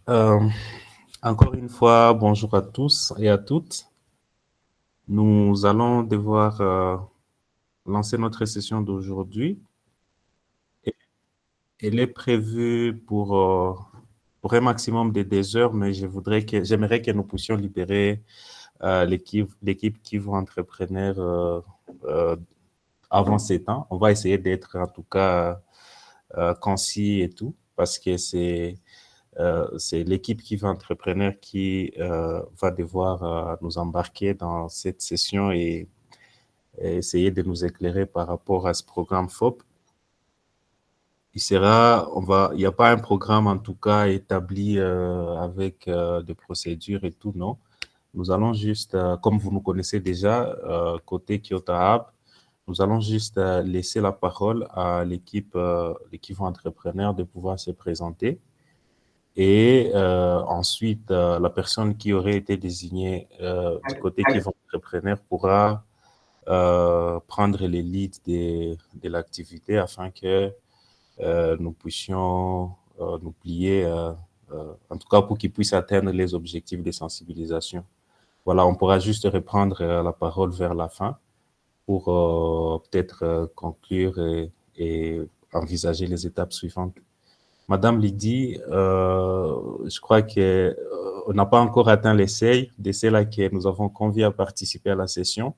Euh, Encore une fois, bonjour à tous et à toutes. Nous allons devoir lancer notre session d'aujourd'hui. Et- Elle est prévue pour un maximum de 2 heures, mais j'aimerais que nous puissions libérer l'équipe qui va entrepreneur euh, avant ces temps. On va essayer d'être en tout cas concis et tout, parce que c'est l'équipe qui va entrepreneur qui va devoir nous embarquer dans cette session et essayer de nous éclairer par rapport à ce programme FOP. Il n'y a pas un programme en tout cas établi avec des procédures et tout, non. Nous allons juste, comme vous nous connaissez déjà, côté Kyoto Hub, nous allons juste laisser la parole à l'équipe entrepreneur de pouvoir se présenter. Et ensuite, la personne qui aurait été désignée du côté qui va entrepreneur pourra prendre les leads de l'activité afin que nous puissions nous plier, en tout cas pour qu'ils puissent atteindre les objectifs de sensibilisation. Voilà, on pourra juste reprendre la parole vers la fin pour peut-être conclure et envisager les étapes suivantes. Madame Lydie, je crois que on n'a pas encore atteint les seuils de ceux-là que nous avons conviés à participer à la session,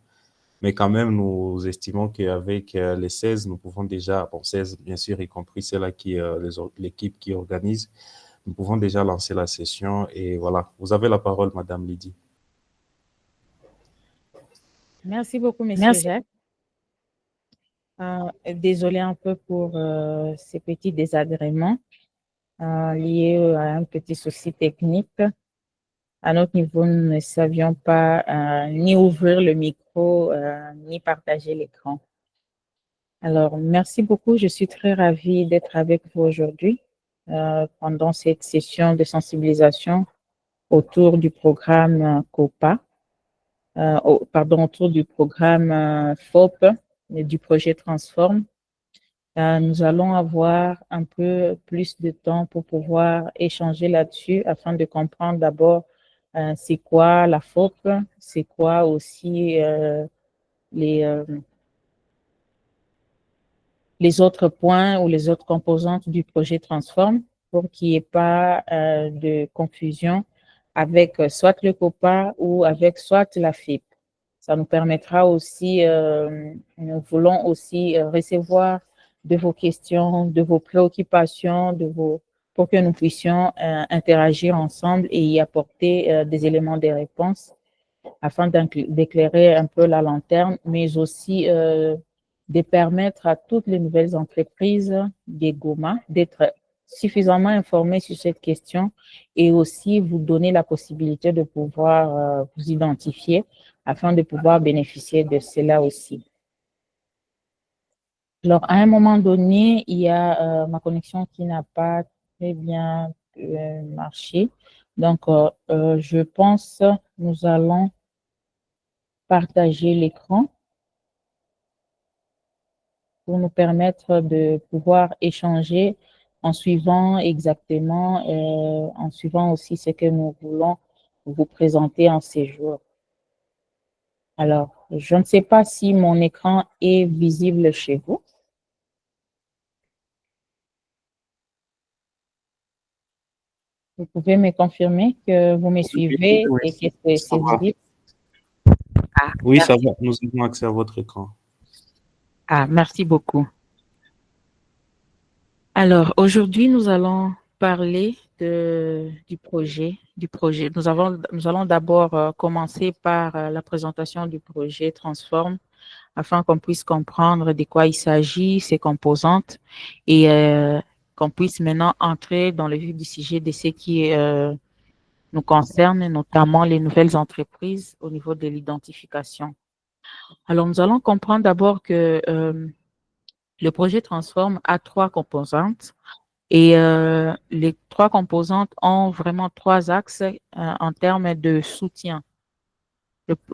mais quand même, nous estimons qu'avec les 16, nous pouvons déjà, bon, 16 bien sûr, y compris ceux-là l'équipe qui organise, nous pouvons déjà lancer la session et voilà. Vous avez la parole, Madame Lydie. Merci beaucoup, Monsieur Jacques. Désolé un peu pour ces petits désagréments liés à un petit souci technique. À notre niveau, nous ne savions pas ni ouvrir le micro, ni partager l'écran. Alors, merci beaucoup. Je suis très ravie d'être avec vous aujourd'hui pendant cette session de sensibilisation autour du programme COPA, autour du programme FOP et du projet Transform. Nous allons avoir un peu plus de temps pour pouvoir échanger là-dessus afin de comprendre d'abord c'est quoi la FOP, c'est quoi aussi les, euh, les autres points ou les autres composantes du projet Transform pour qu'il n'y ait pas de confusion avec soit le COPA ou avec soit la FIP. Ça nous permettra aussi, nous voulons aussi recevoir de vos questions, de vos préoccupations, pour que nous puissions interagir ensemble et y apporter des éléments de réponse afin d'éclairer un peu la lanterne, mais aussi de permettre à toutes les nouvelles entreprises des GOMA d'être suffisamment informées sur cette question et aussi vous donner la possibilité de pouvoir vous identifier afin de pouvoir bénéficier de cela aussi. Alors, à un moment donné, il y a ma connexion qui n'a pas très bien marché. Donc, je pense que nous allons partager l'écran pour nous permettre de pouvoir échanger en suivant exactement, en suivant aussi ce que nous voulons vous présenter en ces jours. Alors, je ne sais pas si mon écran est visible chez vous. Vous pouvez me confirmer que vous me suivez Oui, et que c'est ça va. visible? Ah, Oui, ça merci. va. Nous avons accès à votre écran. Ah, merci beaucoup. Alors, aujourd'hui, nous allons parler du projet. Nous allons d'abord commencer par la présentation du projet Transform afin qu'on puisse comprendre de quoi il s'agit, ses composantes et qu'on puisse maintenant entrer dans le vif du sujet de ce qui nous concerne, notamment les nouvelles entreprises au niveau de l'identification. Alors, nous allons comprendre d'abord que le projet Transform a trois composantes. Et les trois composantes ont vraiment trois axes en termes de soutien.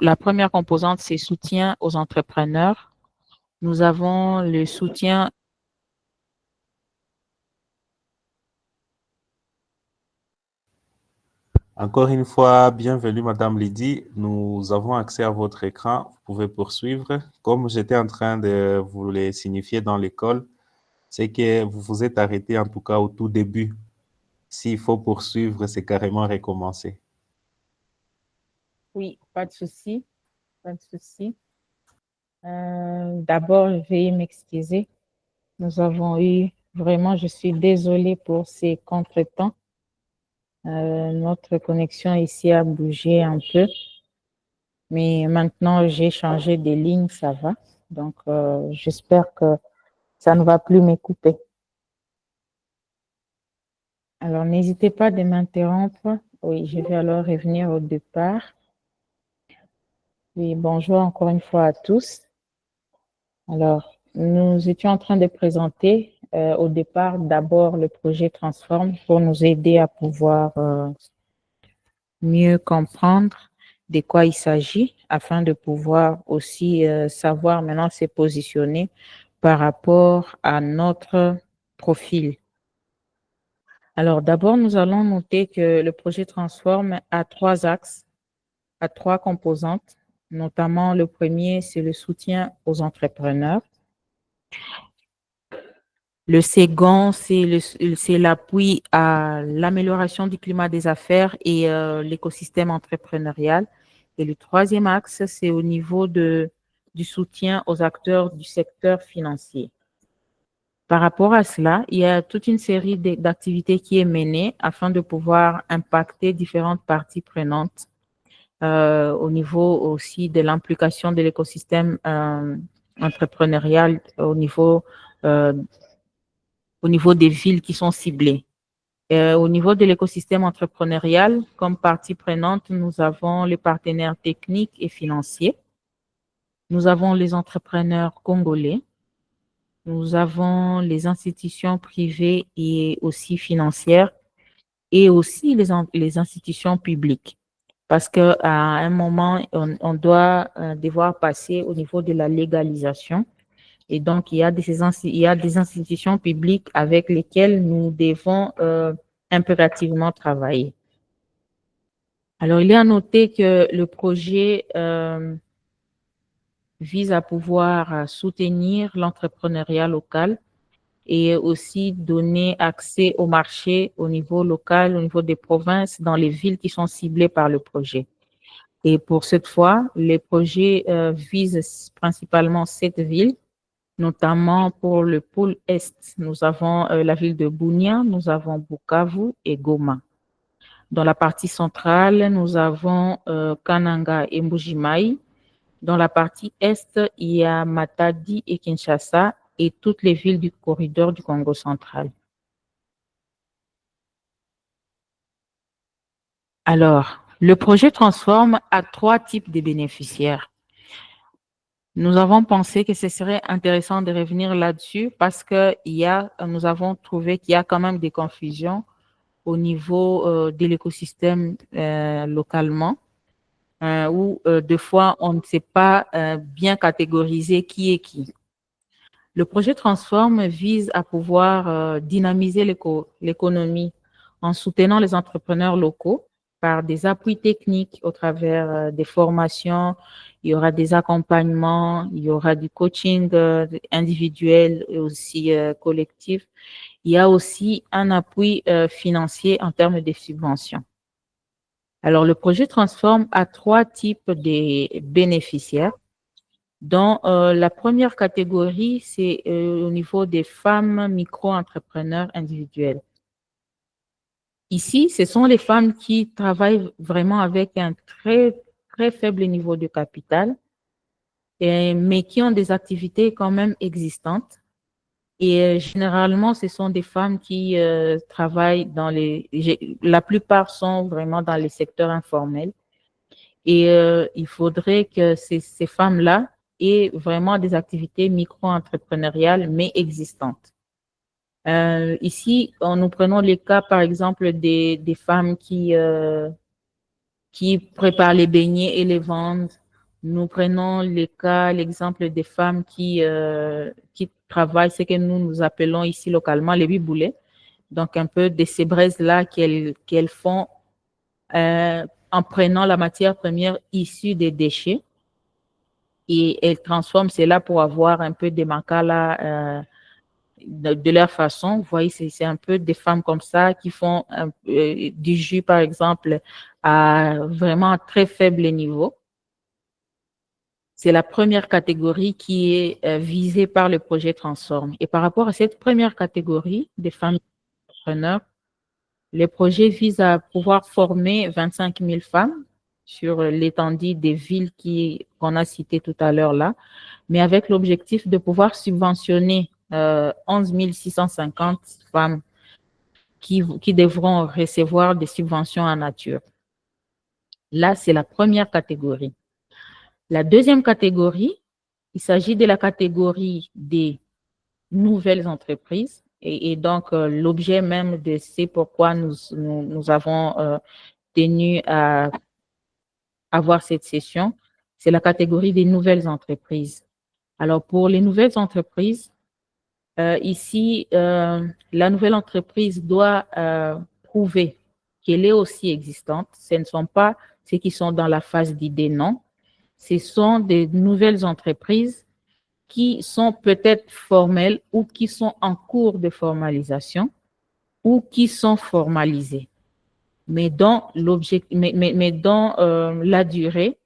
La première composante, c'est soutien aux entrepreneurs. Nous avons le soutien. Encore une fois, bienvenue Madame Lydie. Nous avons accès à votre écran. Vous pouvez poursuivre. Comme j'étais en train de vous le signifier dans l'école, c'est que vous vous êtes arrêté en tout cas au tout début. S'il faut poursuivre, c'est carrément recommencer. Oui, pas de souci, pas de souci. D'abord, je vais m'excuser. Nous avons eu, vraiment, je suis désolée pour ces contretemps. Notre connexion ici a bougé un peu, mais maintenant j'ai changé de ligne, ça va. Donc, j'espère que ça ne va plus me couper. Alors, n'hésitez pas de m'interrompre. Oui, je vais alors revenir au départ. Oui, bonjour encore une fois à tous. Alors, nous étions en train de présenter au départ d'abord le projet Transform pour nous aider à pouvoir mieux comprendre de quoi il s'agit afin de pouvoir aussi savoir maintenant se positionner par rapport à notre profil. Alors, d'abord, nous allons noter que le projet Transform a 3 axes, a 3 composantes. Notamment, le premier, c'est le soutien aux entrepreneurs. Le second, c'est l'appui à l'amélioration du climat des affaires et l'écosystème entrepreneurial. Et le troisième axe, c'est au niveau du soutien aux acteurs du secteur financier. Par rapport à cela, il y a toute une série d'activités qui est menée afin de pouvoir impacter différentes parties prenantes au niveau aussi de l'implication de l'écosystème entrepreneurial euh, au niveau des villes qui sont ciblées. Au niveau de l'écosystème entrepreneurial, comme partie prenante, nous avons les partenaires techniques et financiers. Nous avons les entrepreneurs congolais. Nous avons les institutions privées et aussi financières et aussi les institutions publiques. Parce qu'à un moment, on doit devoir passer au niveau de la légalisation. Et donc, il y a des institutions publiques avec lesquelles nous devons impérativement travailler. Alors, il est à noter que le projet vise à pouvoir soutenir l'entrepreneuriat local et aussi donner accès au marché au niveau local, au niveau des provinces, dans les villes qui sont ciblées par le projet. Et pour cette fois, les projets visent principalement 7 villes, notamment pour le pôle Est. Nous avons la ville de Bunia, nous avons Bukavu et Goma. Dans la partie centrale, nous avons Kananga et Mbuji-Mayi. Dans la partie Est, il y a Matadi et Kinshasa et toutes les villes du corridor du Congo central. Alors, le projet Transform a 3 types de bénéficiaires. Nous avons pensé que ce serait intéressant de revenir là-dessus parce que nous avons trouvé qu'il y a quand même des confusions au niveau de l'écosystème localement, où des fois on ne sait pas bien catégoriser qui est qui. Le projet Transform vise à pouvoir dynamiser l'économie en soutenant les entrepreneurs locaux par des appuis techniques au travers des formations. Il y aura des accompagnements, il y aura du coaching individuel et aussi collectif. Il y a aussi un appui financier en termes de subventions. Alors, le projet Transform a 3 types de bénéficiaires, dont la première catégorie, c'est au niveau des femmes micro-entrepreneurs individuels. Ici, ce sont les femmes qui travaillent vraiment avec un très, très faible niveau de capital, mais qui ont des activités quand même existantes. Et généralement, ce sont des femmes qui travaillent la plupart sont vraiment dans les secteurs informels. Et il faudrait que ces femmes-là aient vraiment des activités micro-entrepreneuriales, mais existantes. Ici, nous prenons les cas, par exemple, des femmes qui préparent les beignets et les vendent. Nous prenons l'exemple des femmes qui travaillent, ce que nous appelons ici localement les biboulets. Donc, un peu de ces braises-là qu'elles font en prenant la matière première issue des déchets et elles transforment cela pour avoir un peu des makala de leur façon. Vous voyez, c'est un peu des femmes comme ça qui font du jus, par exemple, à vraiment très faible niveau. C'est la première catégorie qui est visée par le projet Transform. Et par rapport à cette première catégorie des femmes entrepreneurs, le projet vise à pouvoir former 25 000 femmes sur l'étendue des villes qu'on a citées tout à l'heure là, mais avec l'objectif de pouvoir subventionner 11 650 femmes qui devront recevoir des subventions en nature. Là, c'est la première catégorie. La deuxième catégorie, il s'agit de la catégorie des nouvelles entreprises. Et donc, l'objet même de c'est pourquoi nous avons tenu à avoir cette session, c'est la catégorie des nouvelles entreprises. Alors, pour les nouvelles entreprises, ici, la nouvelle entreprise doit prouver qu'elle est aussi existante. Ce ne sont pas ceux qui sont dans la phase d'idée, non. Ce sont des nouvelles entreprises qui sont peut-être formelles ou qui sont en cours de formalisation ou qui sont formalisées. Mais dont la durée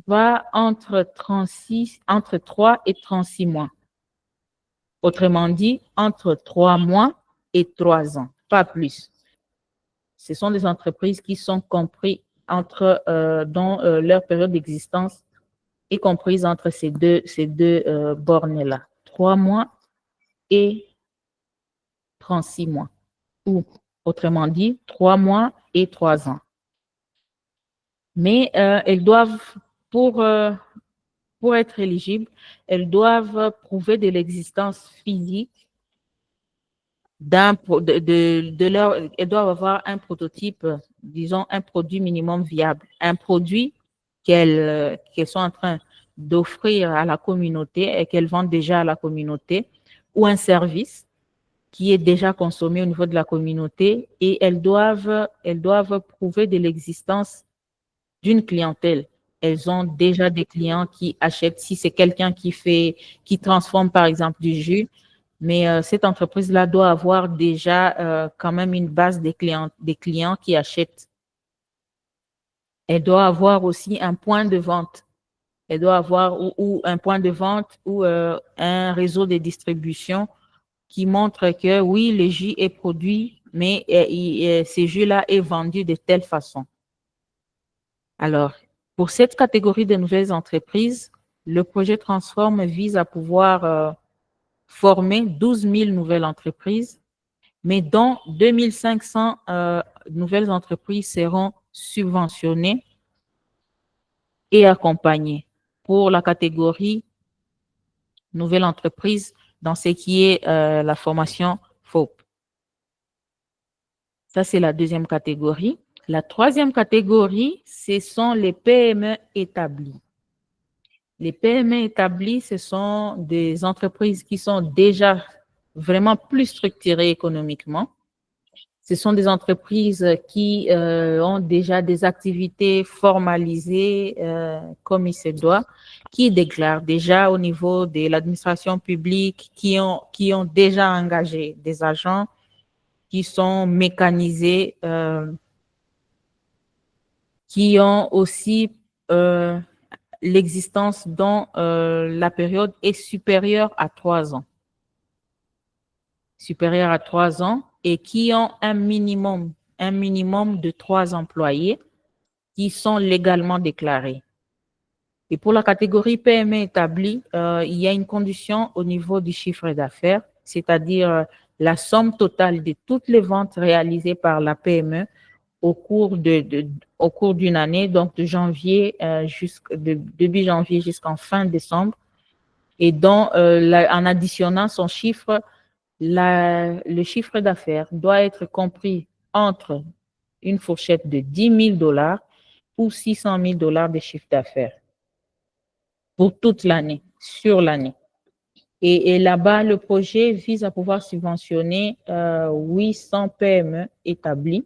va entre 3 et 36 mois. Autrement dit, entre 3 mois et 3 ans, pas plus. Ce sont des entreprises qui sont comprises dont leur période d'existence est comprise entre ces deux bornes-là, 3 mois et 36 mois, ou autrement dit, 3 mois et 3 ans. Mais elles doivent, pour être éligibles, elles doivent prouver de l'existence physique elles doivent avoir un prototype, disons un produit minimum viable, un produit qu'elles sont en train d'offrir à la communauté et qu'elles vendent déjà à la communauté, ou un service qui est déjà consommé au niveau de la communauté, et elles doivent prouver de l'existence d'une clientèle. Elles ont déjà des clients qui achètent, si c'est quelqu'un qui transforme par exemple du jus, mais cette entreprise-là doit avoir déjà quand même une base des clients qui achètent. Elle doit avoir aussi un point de vente. Elle doit avoir ou un point de vente ou un réseau de distribution qui montre que oui, le jus est produit, mais ce jus-là est vendu de telle façon. Alors, pour cette catégorie de nouvelles entreprises, le projet Transform vise à pouvoir former 12 000 nouvelles entreprises, mais dont 2 500 nouvelles entreprises seront subventionnées et accompagnées pour la catégorie nouvelle entreprise dans ce qui est la formation FOP. Ça, c'est la deuxième catégorie. La troisième catégorie, ce sont les PME établies. Les PME établies, ce sont des entreprises qui sont déjà vraiment plus structurées économiquement. Ce sont des entreprises qui ont déjà des activités formalisées comme il se doit, qui déclarent déjà au niveau de l'administration publique, qui ont déjà engagé des agents qui sont mécanisés, qui ont aussi l'existence dont la période est supérieure à 3 ans. Supérieure à 3 ans et qui ont un minimum de 3 employés qui sont légalement déclarés. Et pour la catégorie PME établie, il y a une condition au niveau du chiffre d'affaires, c'est-à-dire la somme totale de toutes les ventes réalisées par la PME au cours d'une année, donc de début janvier jusqu'en fin décembre, et dont en additionnant son chiffre, le chiffre d'affaires doit être compris entre une fourchette de 10 000 $ ou 600 000 $ de chiffre d'affaires pour toute l'année, sur l'année. Et là-bas, le projet vise à pouvoir subventionner 800 PME établies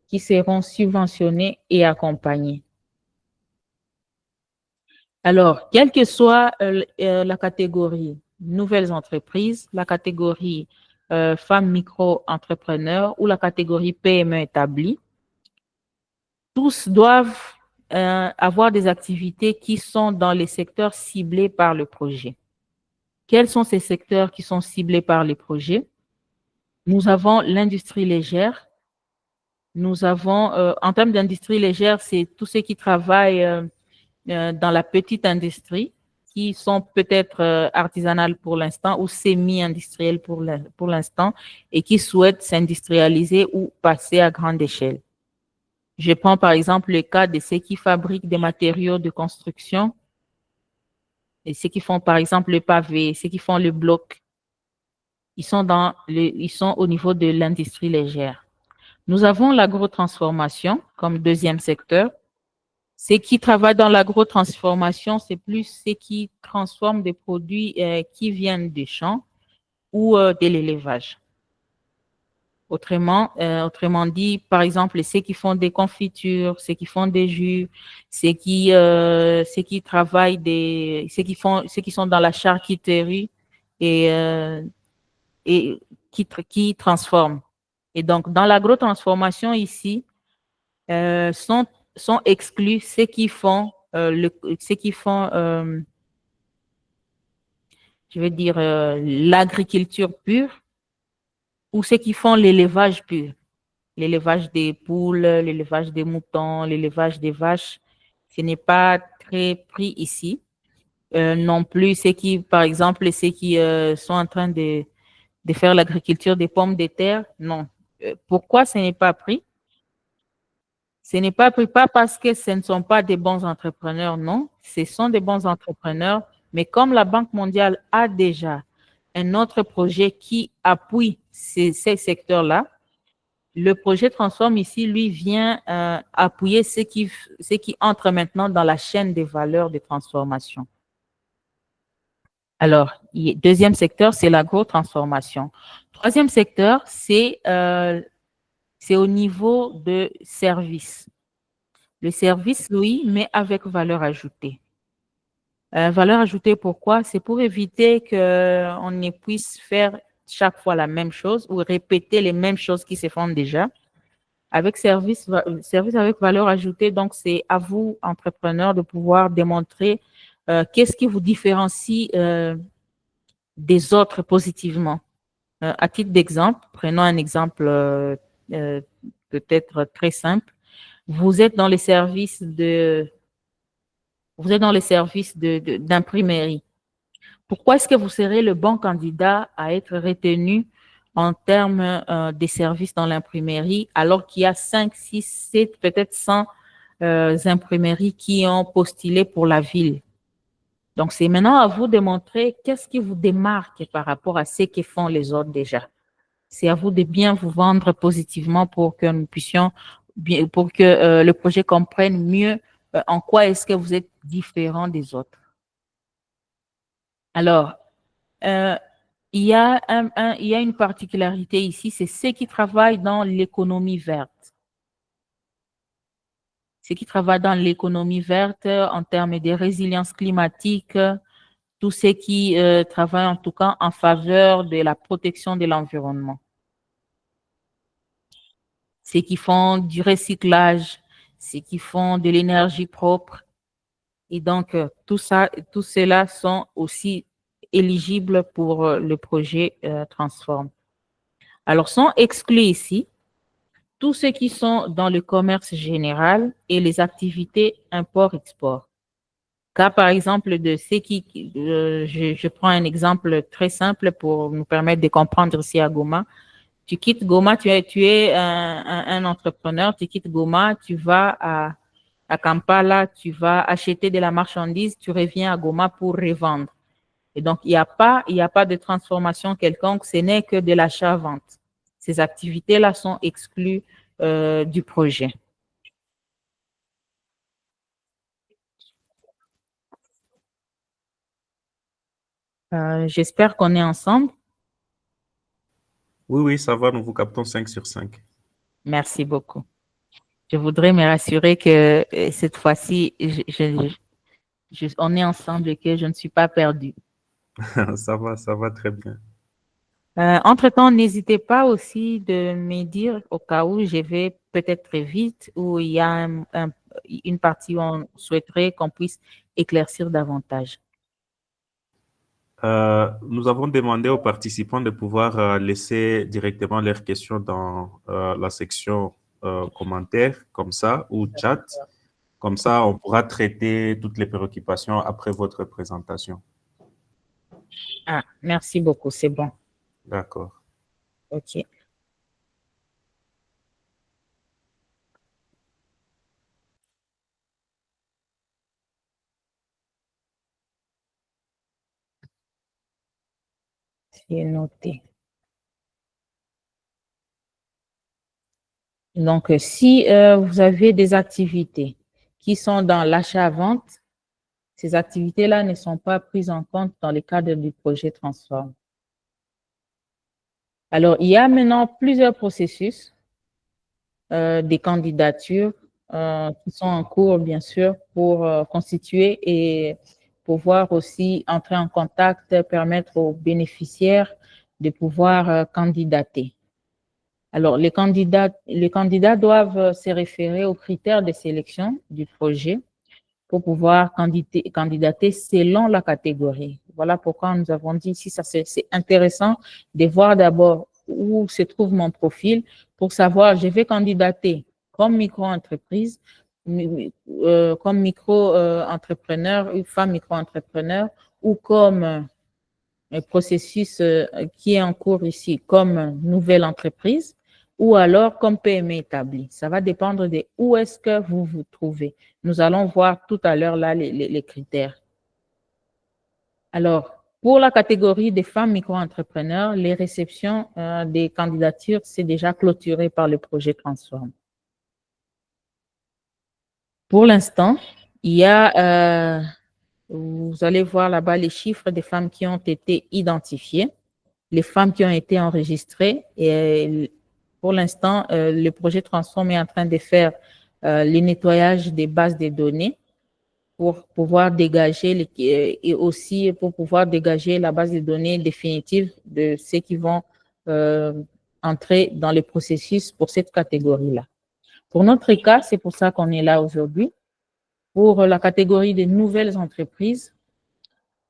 qui seront subventionnés et accompagnés. Alors, quelle que soit la catégorie nouvelles entreprises, la catégorie femmes micro-entrepreneurs ou la catégorie PME établie, tous doivent avoir des activités qui sont dans les secteurs ciblés par le projet. Quels sont ces secteurs qui sont ciblés par les projets? Nous avons l'industrie légère. Nous avons, en termes d'industrie légère, c'est tous ceux qui travaillent dans la petite industrie, qui sont peut-être artisanales pour l'instant ou semi-industrielles pour l'instant et qui souhaitent s'industrialiser ou passer à grande échelle. Je prends par exemple le cas de ceux qui fabriquent des matériaux de construction et ceux qui font par exemple le pavé, ceux qui font le bloc. Ils sont au niveau de l'industrie légère. Nous avons l'agrotransformation comme deuxième secteur. Ceux qui travaillent dans l'agrotransformation, c'est plus ceux qui transforment des produits qui viennent des champs ou de l'élevage. Autrement dit, par exemple, ceux qui font des confitures, ceux qui font des jus, ceux qui travaillent ceux qui sont dans la charcuterie et qui transforment. Et donc, dans l'agrotransformation ici, sont exclus ceux qui font, je vais dire, l'agriculture pure ou ceux qui font l'élevage pur. L'élevage des poules, l'élevage des moutons, l'élevage des vaches, ce n'est pas très pris ici. Non plus ceux qui, par exemple, ceux qui sont en train de faire l'agriculture des pommes de terre, non. Pourquoi ce n'est pas pris? Ce n'est pas pris pas parce que ce ne sont pas des bons entrepreneurs, non. Ce sont des bons entrepreneurs, mais comme la Banque mondiale a déjà un autre projet qui appuie ces secteurs-là, le projet Transform ici, lui, vient appuyer ceux qui entrent maintenant dans la chaîne des valeurs de transformation. Alors, deuxième secteur, c'est l'agro-transformation. Troisième secteur, c'est au niveau de services. Le service, oui, mais avec valeur ajoutée. Valeur ajoutée, pourquoi? C'est pour éviter qu'on ne puisse faire chaque fois la même chose ou répéter les mêmes choses qui se font déjà. Avec service avec valeur ajoutée, donc c'est à vous, entrepreneurs, de pouvoir démontrer qu'est-ce qui vous différencie des autres positivement. À titre d'exemple, prenons un exemple peut-être très simple. Vous êtes dans les services d'imprimerie. Pourquoi est-ce que vous serez le bon candidat à être retenu en termes des services dans l'imprimerie, alors qu'il y a 5, 6, 7, peut-être 100 imprimeries qui ont postulé pour la ville? Donc, c'est maintenant à vous de montrer qu'est-ce qui vous démarque par rapport à ce que font les autres déjà. C'est à vous de bien vous vendre positivement pour que nous puissions, pour que le projet comprenne mieux en quoi est-ce que vous êtes différent des autres. Alors, il y a une particularité ici, c'est ceux qui travaillent dans l'économie verte. Ceux qui travaillent dans l'économie verte en termes de résilience climatique, tous ceux qui travaillent en tout cas en faveur de la protection de l'environnement. Ceux qui font du recyclage, ceux qui font de l'énergie propre. Et donc, tous ceux-là sont aussi éligibles pour le projet Transform. Alors, sont exclus ici tous ceux qui sont dans le commerce général et les activités import-export. Cas, par exemple, de ceux je prends un exemple très simple pour nous permettre de comprendre ici à Goma. Tu quittes Goma, tu es un entrepreneur, tu quittes Goma, tu vas à Kampala, tu vas acheter de la marchandise, tu reviens à Goma pour revendre. Et donc, il n'y a pas de transformation quelconque, ce n'est que de l'achat-vente. Ces activités-là sont exclues du projet. J'espère qu'on est ensemble. Oui, ça va, nous vous captons 5 sur 5. Merci beaucoup. Je voudrais me rassurer que cette fois-ci, on est ensemble et que je ne suis pas perdue. Ça va très bien. Entre-temps, n'hésitez pas aussi de me dire au cas où je vais peut-être très vite ou il y a une partie où on souhaiterait qu'on puisse éclaircir davantage. Nous avons demandé aux participants de pouvoir laisser directement leurs questions dans la section commentaires, comme ça, ou chat. Comme ça, on pourra traiter toutes les préoccupations après votre présentation. Ah, merci beaucoup, c'est bon. D'accord. OK. C'est noté. Donc, si vous avez des activités qui sont dans l'achat-vente, ces activités-là ne sont pas prises en compte dans le cadre du projet Transform. Alors, il y a maintenant plusieurs processus des candidatures qui sont en cours, bien sûr, pour constituer et pouvoir aussi entrer en contact, permettre aux bénéficiaires de pouvoir candidater. Alors, les candidats doivent se référer aux critères de sélection du projet pour pouvoir candidater selon la catégorie. Voilà pourquoi nous avons dit ici, c'est intéressant de voir d'abord où se trouve mon profil pour savoir, je vais candidater comme micro-entreprise, comme micro-entrepreneur, ou femme micro-entrepreneur, ou comme un processus qui est en cours ici comme nouvelle entreprise ou alors comme PME établie. Ça va dépendre de où est-ce que vous vous trouvez. Nous allons voir tout à l'heure là les critères. Alors, pour la catégorie des femmes micro-entrepreneurs, les réceptions des candidatures, c'est déjà clôturé par le projet Transform. Pour l'instant, il y a, vous allez voir là-bas les chiffres des femmes qui ont été identifiées, les femmes qui ont été enregistrées. Et pour l'instant, le projet Transform est en train de faire le nettoyage des bases de données pour pouvoir dégager et aussi pour pouvoir dégager la base de données définitive de ceux qui vont entrer dans le processus pour cette catégorie-là. Pour notre cas, c'est pour ça qu'on est là aujourd'hui. Pour la catégorie des nouvelles entreprises,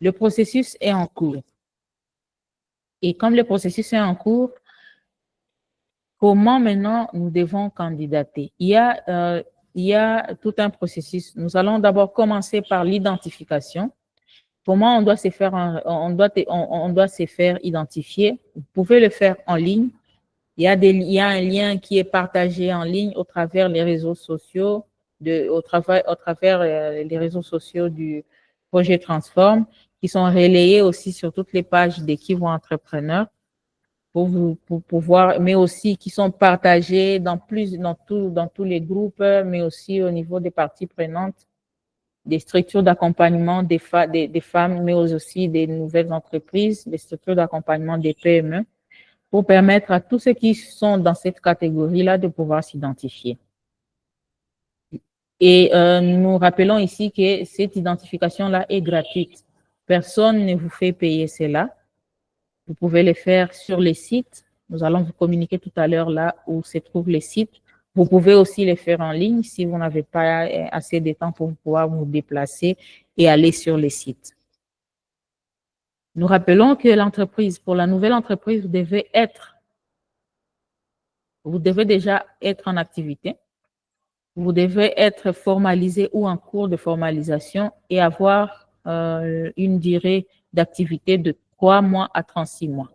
le processus est en cours. Et comme le processus est en cours, comment maintenant nous devons candidater? Il y a tout un processus. Nous allons d'abord commencer par l'identification. Comment on doit se faire, on doit se faire identifier? Vous pouvez le faire en ligne. Il y a un lien qui est partagé en ligne au travers les réseaux sociaux, au travers les réseaux sociaux du projet Transform, qui sont relayés aussi sur toutes les pages d'équipes ou entrepreneurs pour pouvoir, mais aussi qui sont partagés dans tous les groupes, mais aussi au niveau des parties prenantes, des structures d'accompagnement des femmes, mais aussi des nouvelles entreprises, des structures d'accompagnement des PME, pour permettre à tous ceux qui sont dans cette catégorie-là de pouvoir s'identifier. Et nous rappelons ici que cette identification-là est gratuite. Personne ne vous fait payer cela. Vous pouvez le faire sur les sites. Nous allons vous communiquer tout à l'heure là où se trouvent les sites. Vous pouvez aussi les faire en ligne si vous n'avez pas assez de temps pour pouvoir vous déplacer et aller sur les sites. Nous rappelons que l'entreprise, pour la nouvelle entreprise, vous devez déjà être en activité. Vous devez être formalisé ou en cours de formalisation et avoir une durée d'activité de 3 mois à 36 mois.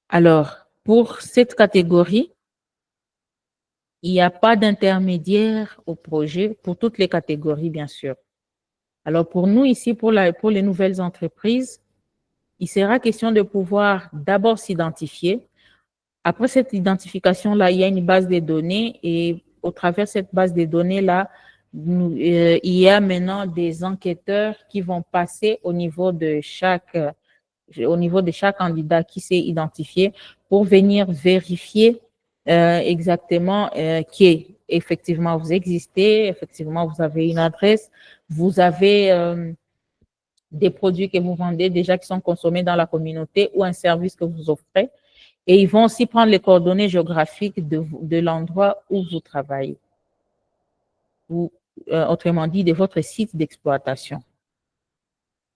Alors, pour cette catégorie, il n'y a pas d'intermédiaire au projet pour toutes les catégories, bien sûr. Alors, pour nous ici, pour les nouvelles entreprises, il sera question de pouvoir d'abord s'identifier. Après cette identification-là, il y a une base de données et au travers de cette base de données-là, il y a maintenant des enquêteurs qui vont passer au niveau de chaque candidat qui s'est identifié pour venir vérifier exactement qui est effectivement vous existez, effectivement vous avez une adresse, vous avez des produits que vous vendez déjà qui sont consommés dans la communauté ou un service que vous offrez. Et ils vont aussi prendre les coordonnées géographiques de l'endroit où vous travaillez, ou autrement dit, de votre site d'exploitation.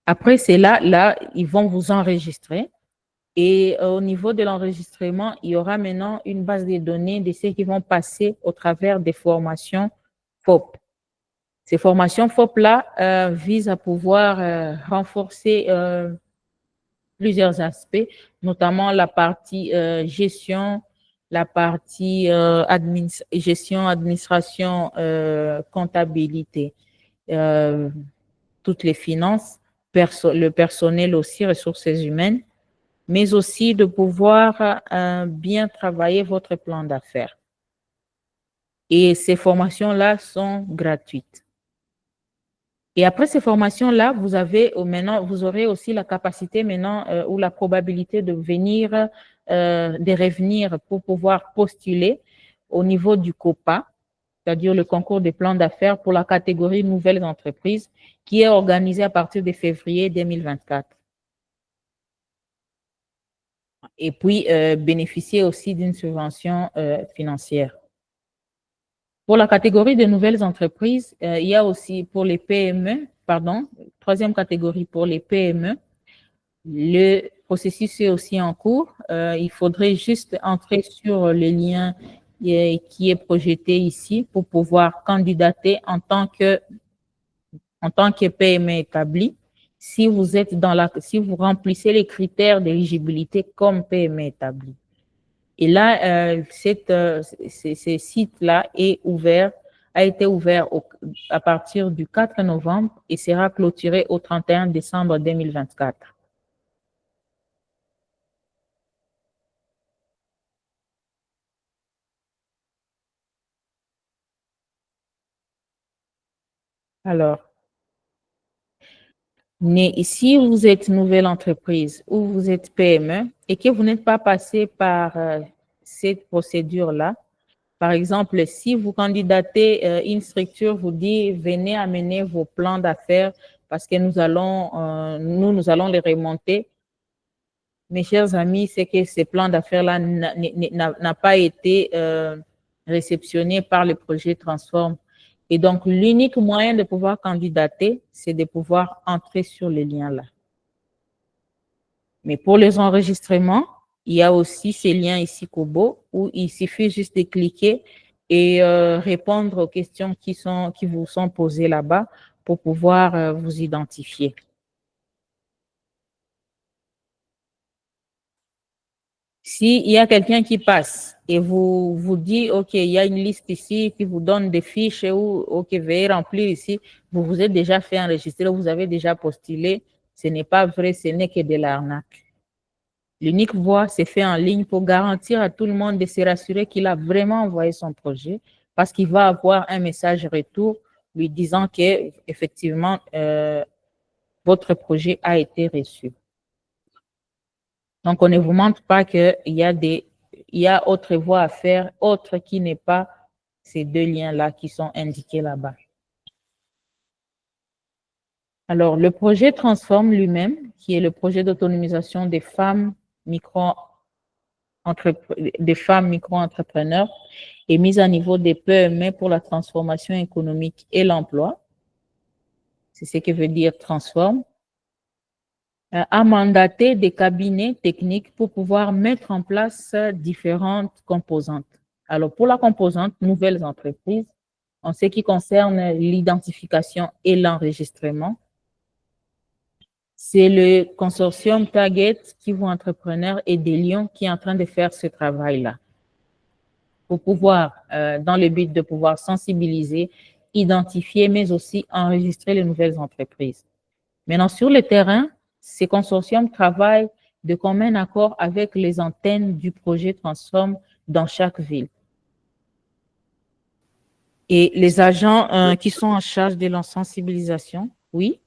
Après, c'est là, ils vont vous enregistrer. Et au niveau de l'enregistrement, il y aura maintenant une base de données de ceux qui vont passer au travers des formations FOP. Ces formations FOP-là visent à pouvoir renforcer plusieurs aspects, notamment la partie gestion, la partie gestion, administration, comptabilité, toutes les finances, le personnel aussi, ressources humaines, mais aussi de pouvoir bien travailler votre plan d'affaires. Et ces formations-là sont gratuites. Et après ces formations-là, vous aurez aussi la capacité maintenant ou la probabilité de revenir pour pouvoir postuler au niveau du COPA, c'est-à-dire le concours des plans d'affaires pour la catégorie nouvelles entreprises, qui est organisé à partir de février 2024. Et puis, bénéficier aussi d'une subvention financière. Pour la catégorie de nouvelles entreprises, il y a aussi pour les PME, troisième catégorie pour les PME, le processus est aussi en cours. Il faudrait juste entrer sur le lien qui est projeté ici pour pouvoir candidater en tant que PME établie. Si vous remplissez les critères d'éligibilité comme PME établie. Et là, ce site-là a été ouvert à partir du 4 novembre et sera clôturé au 31 décembre 2024. Alors, si vous êtes nouvelle entreprise ou vous êtes PME et que vous n'êtes pas passé par cette procédure-là, par exemple, si vous candidatez, une structure vous dit venez amener vos plans d'affaires parce que nous allons les remonter. Mes chers amis, c'est que ces plans d'affaires-là n'a pas été réceptionné par le projet Transform. Et donc, l'unique moyen de pouvoir candidater, c'est de pouvoir entrer sur les liens-là. Mais pour les enregistrements, il y a aussi ces liens ici Kobo où il suffit juste de cliquer et répondre aux questions qui vous sont posées là-bas pour pouvoir vous identifier. S'il y a quelqu'un qui passe et vous dit, OK, il y a une liste ici qui vous donne des fiches ou OK, veuillez remplir ici, vous vous êtes déjà fait enregistrer, vous avez déjà postulé, ce n'est pas vrai, ce n'est que de l'arnaque. L'unique voie, c'est fait en ligne pour garantir à tout le monde de se rassurer qu'il a vraiment envoyé son projet parce qu'il va avoir un message retour lui disant que effectivement votre projet a été reçu. Donc, on ne vous montre pas qu'il y a autre voie à faire, autre qui n'est pas ces deux liens-là qui sont indiqués là-bas. Alors, le projet Transform lui-même, qui est le projet d'autonomisation des femmes micro-entrepreneurs, est mis à niveau des PME pour la transformation économique et l'emploi. C'est ce que veut dire Transform. A mandaté des cabinets techniques pour pouvoir mettre en place différentes composantes. Alors, pour la composante nouvelles entreprises, en ce qui concerne l'identification et l'enregistrement, c'est le consortium Target Kivu Entrepreneurs et des Lions qui est en train de faire ce travail-là pour pouvoir, dans le but de pouvoir sensibiliser, identifier, mais aussi enregistrer les nouvelles entreprises. Maintenant, sur le terrain, ces consortiums travaillent de commun accord avec les antennes du projet Transform dans chaque ville. Et les agents qui sont en charge de la sensibilisation, oui?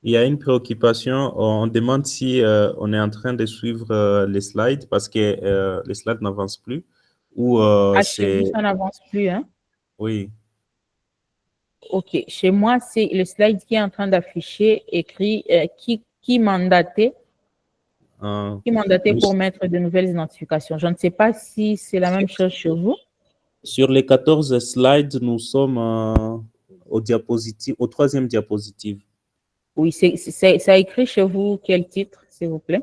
Il y a une préoccupation. On demande si on est en train de suivre les slides parce que les slides n'avancent plus ou Chez vous, c'est... ça n'avance plus, hein? Oui. OK. Chez moi, c'est le slide qui est en train d'afficher écrit qui mandatait euh, nous- pour mettre de nouvelles identifications. Je ne sais pas si c'est la même chose chez vous. sur les 14 slides, nous sommes au troisième diapositive. Oui, ça a écrit chez vous quel titre, s'il vous plaît?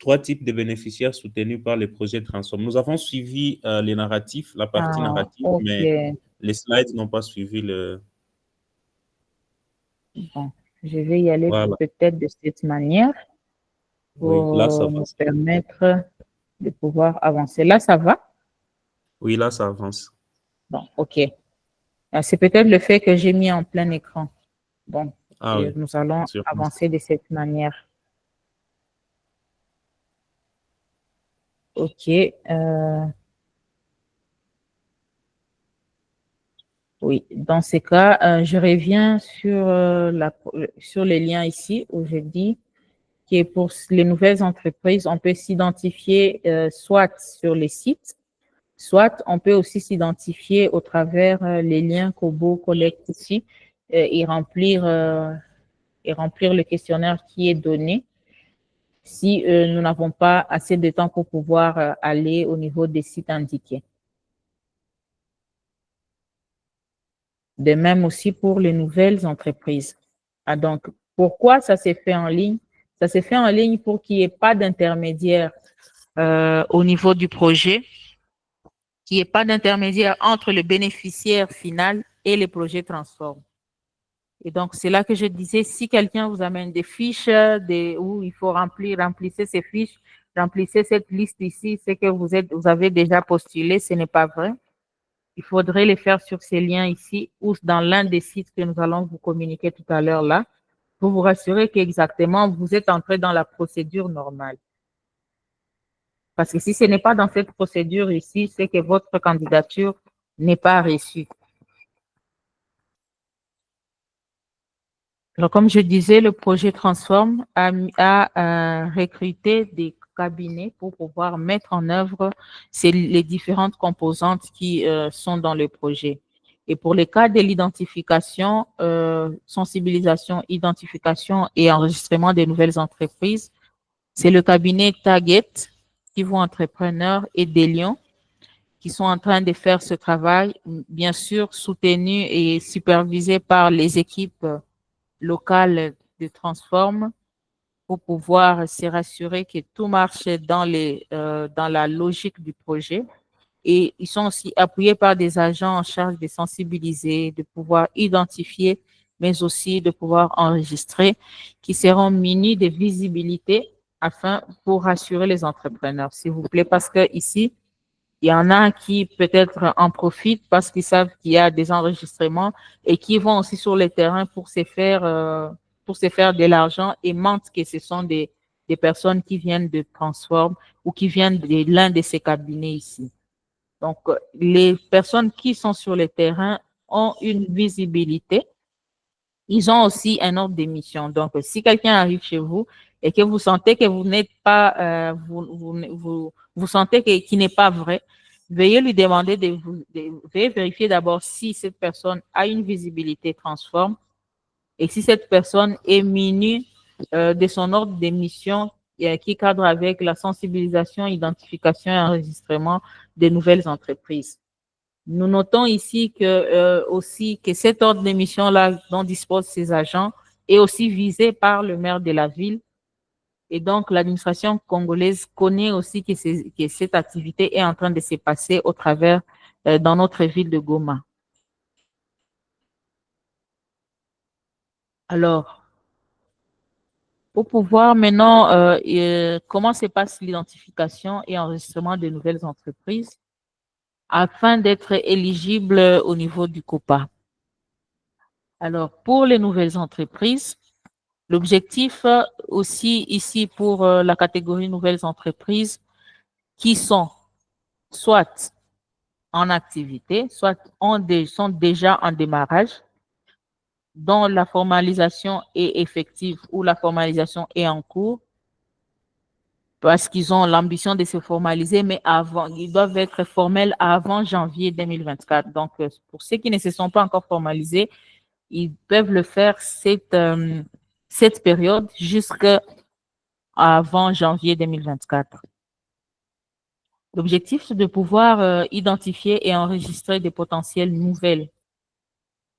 3 types de bénéficiaires soutenus par les projets Transform. Nous avons suivi les narratifs, la partie Ah, narrative, mais OK. les slides n'ont pas suivi le... Bon, je vais y aller Voilà. peut-être de cette manière Oui, là, ça pour va. me permettre de pouvoir avancer. Là, ça va? Oui, là, ça avance. Bon, OK. C'est peut-être le fait que j'ai mis en plein écran. Bon, Ah et oui, nous allons sûrement. avancer de cette manière. OK. Oui, dans ces cas, je reviens sur les liens ici où je dis que pour les nouvelles entreprises, on peut s'identifier soit sur les sites, soit on peut aussi s'identifier au travers les liens qu'Obo collecte ici et remplir le questionnaire qui est donné si nous n'avons pas assez de temps pour pouvoir aller au niveau des sites indiqués. De même aussi pour les nouvelles entreprises. Ah, donc, pourquoi ça s'est fait en ligne? Ça s'est fait en ligne pour qu'il n'y ait pas d'intermédiaire au niveau du projet, qu'il n'y ait pas d'intermédiaire entre le bénéficiaire final et les projets Transform. Et donc, c'est là que je disais, si quelqu'un vous amène des fiches où il faut remplissez ces fiches, remplissez cette liste ici, c'est que vous avez déjà postulé, ce n'est pas vrai. Il faudrait les faire sur ces liens ici ou dans l'un des sites que nous allons vous communiquer tout à l'heure là, pour vous rassurer qu'exactement vous êtes entré dans la procédure normale. Parce que si ce n'est pas dans cette procédure ici, c'est que votre candidature n'est pas reçue. Alors, comme je disais, le projet Transform a recruté des cabinets pour pouvoir mettre en œuvre les différentes composantes qui sont dans le projet. Et pour les cas de l'identification, sensibilisation, identification et enregistrement des nouvelles entreprises, c'est le cabinet Target, Kivu Entrepreneur et Delion qui sont en train de faire ce travail, bien sûr soutenu et supervisé par les équipes locales de Transform pour pouvoir se rassurer que tout marche dans la logique du projet. Et ils sont aussi appuyés par des agents en charge de sensibiliser, de pouvoir identifier, mais aussi de pouvoir enregistrer, qui seront munis de visibilité afin pour rassurer les entrepreneurs, s'il vous plaît, parce que ici, il y en a qui peut-être en profitent parce qu'ils savent qu'il y a des enregistrements et qui vont aussi sur le terrain pour se faire de l'argent et mentent que ce sont des personnes qui viennent de Transform ou qui viennent de l'un de ces cabinets ici. Donc, les personnes qui sont sur le terrain ont une visibilité. Ils ont aussi un ordre d'émission. Donc, si quelqu'un arrive chez vous et que vous sentez que vous n'êtes pas, vous sentez qu'il n'est pas vrai, veuillez lui demander veuillez vérifier d'abord si cette personne a une visibilité transforme et si cette personne est munie de son ordre d'émission qui cadre avec la sensibilisation, identification et enregistrement des nouvelles entreprises. Nous notons ici aussi que cet ordre d'émission-là dont disposent ces agents est aussi visé par le maire de la ville. Et donc, l'administration congolaise connaît aussi que cette activité est en train de se passer au travers dans notre ville de Goma. Alors, pour pouvoir maintenant, comment se passe l'identification et enregistrement de nouvelles entreprises afin d'être éligible au niveau du COPA? Alors, pour les nouvelles entreprises, l'objectif aussi ici pour la catégorie nouvelles entreprises qui sont soit en activité, soit sont déjà en démarrage, dont la formalisation est effective ou la formalisation est en cours, parce qu'ils ont l'ambition de se formaliser, mais ils doivent être formels avant janvier 2024. Donc, pour ceux qui ne se sont pas encore formalisés, ils peuvent le faire cette période jusqu'à avant janvier 2024. L'objectif, c'est de pouvoir identifier et enregistrer des potentielles nouvelles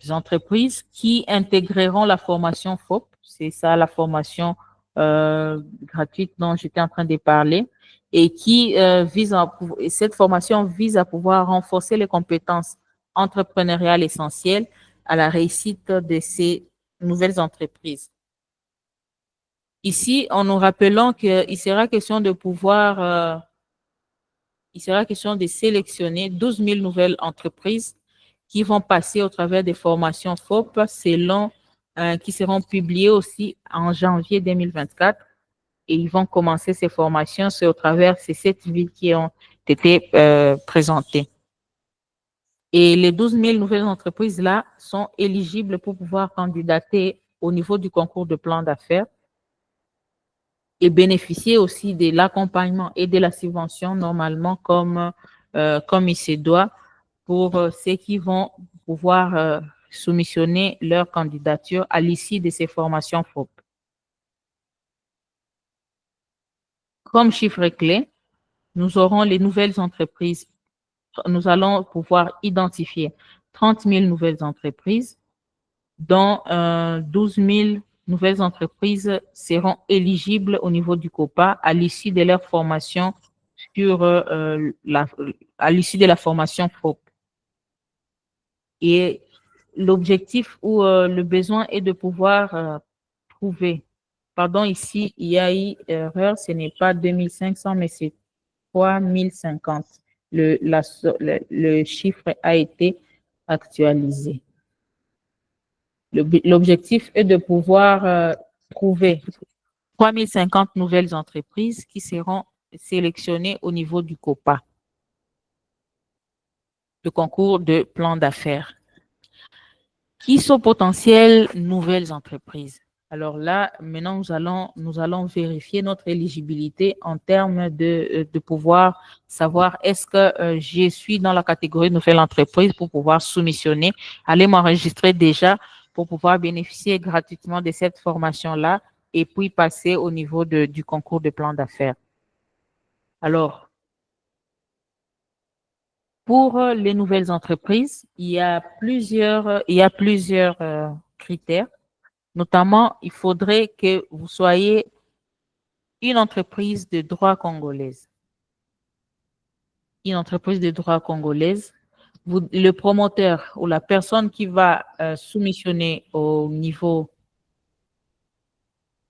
entreprises qui intégreront la formation FOP. C'est ça, la formation gratuite dont j'étais en train de parler, et qui cette formation vise à pouvoir renforcer les compétences entrepreneuriales essentielles à la réussite de ces nouvelles entreprises. Ici, en nous rappelant qu'il sera question de sélectionner 12 000 nouvelles entreprises qui vont passer au travers des formations FOP qui seront publiées aussi en janvier 2024. Et ils vont commencer ces formations, c'est au travers de ces 7 villes qui ont été présentées. Et les 12 000 nouvelles entreprises-là sont éligibles pour pouvoir candidater au niveau du concours de plan d'affaires et bénéficier aussi de l'accompagnement et de la subvention normalement comme il se doit pour ceux qui vont pouvoir soumissionner leur candidature à l'issue de ces formations FOP. Comme chiffre clé, nous aurons les nouvelles entreprises. Nous allons pouvoir identifier 30 000 nouvelles entreprises, dont 12 000 nouvelles entreprises seront éligibles au niveau du COPA à l'issue de leur formation à l'issue de la formation FOP. Et l'objectif ou le besoin est de pouvoir trouver. Pardon, ici, il y a eu erreur, ce n'est pas 2500, mais c'est 3050. Le chiffre a été actualisé. L'objectif est de pouvoir trouver 3050 nouvelles entreprises qui seront sélectionnées au niveau du COPA, le concours de plan d'affaires. Qui sont potentielles nouvelles entreprises? Alors là, maintenant, nous allons vérifier notre éligibilité en termes de pouvoir savoir est-ce que je suis dans la catégorie nouvelle entreprise pour pouvoir soumissionner, aller m'enregistrer déjà pour pouvoir bénéficier gratuitement de cette formation-là et puis passer au niveau du concours de plan d'affaires. Alors, pour les nouvelles entreprises, il y a plusieurs critères. Notamment, il faudrait que vous soyez une entreprise de droit congolaise. Une entreprise de droit congolaise. Le promoteur ou la personne qui va soumissionner au niveau,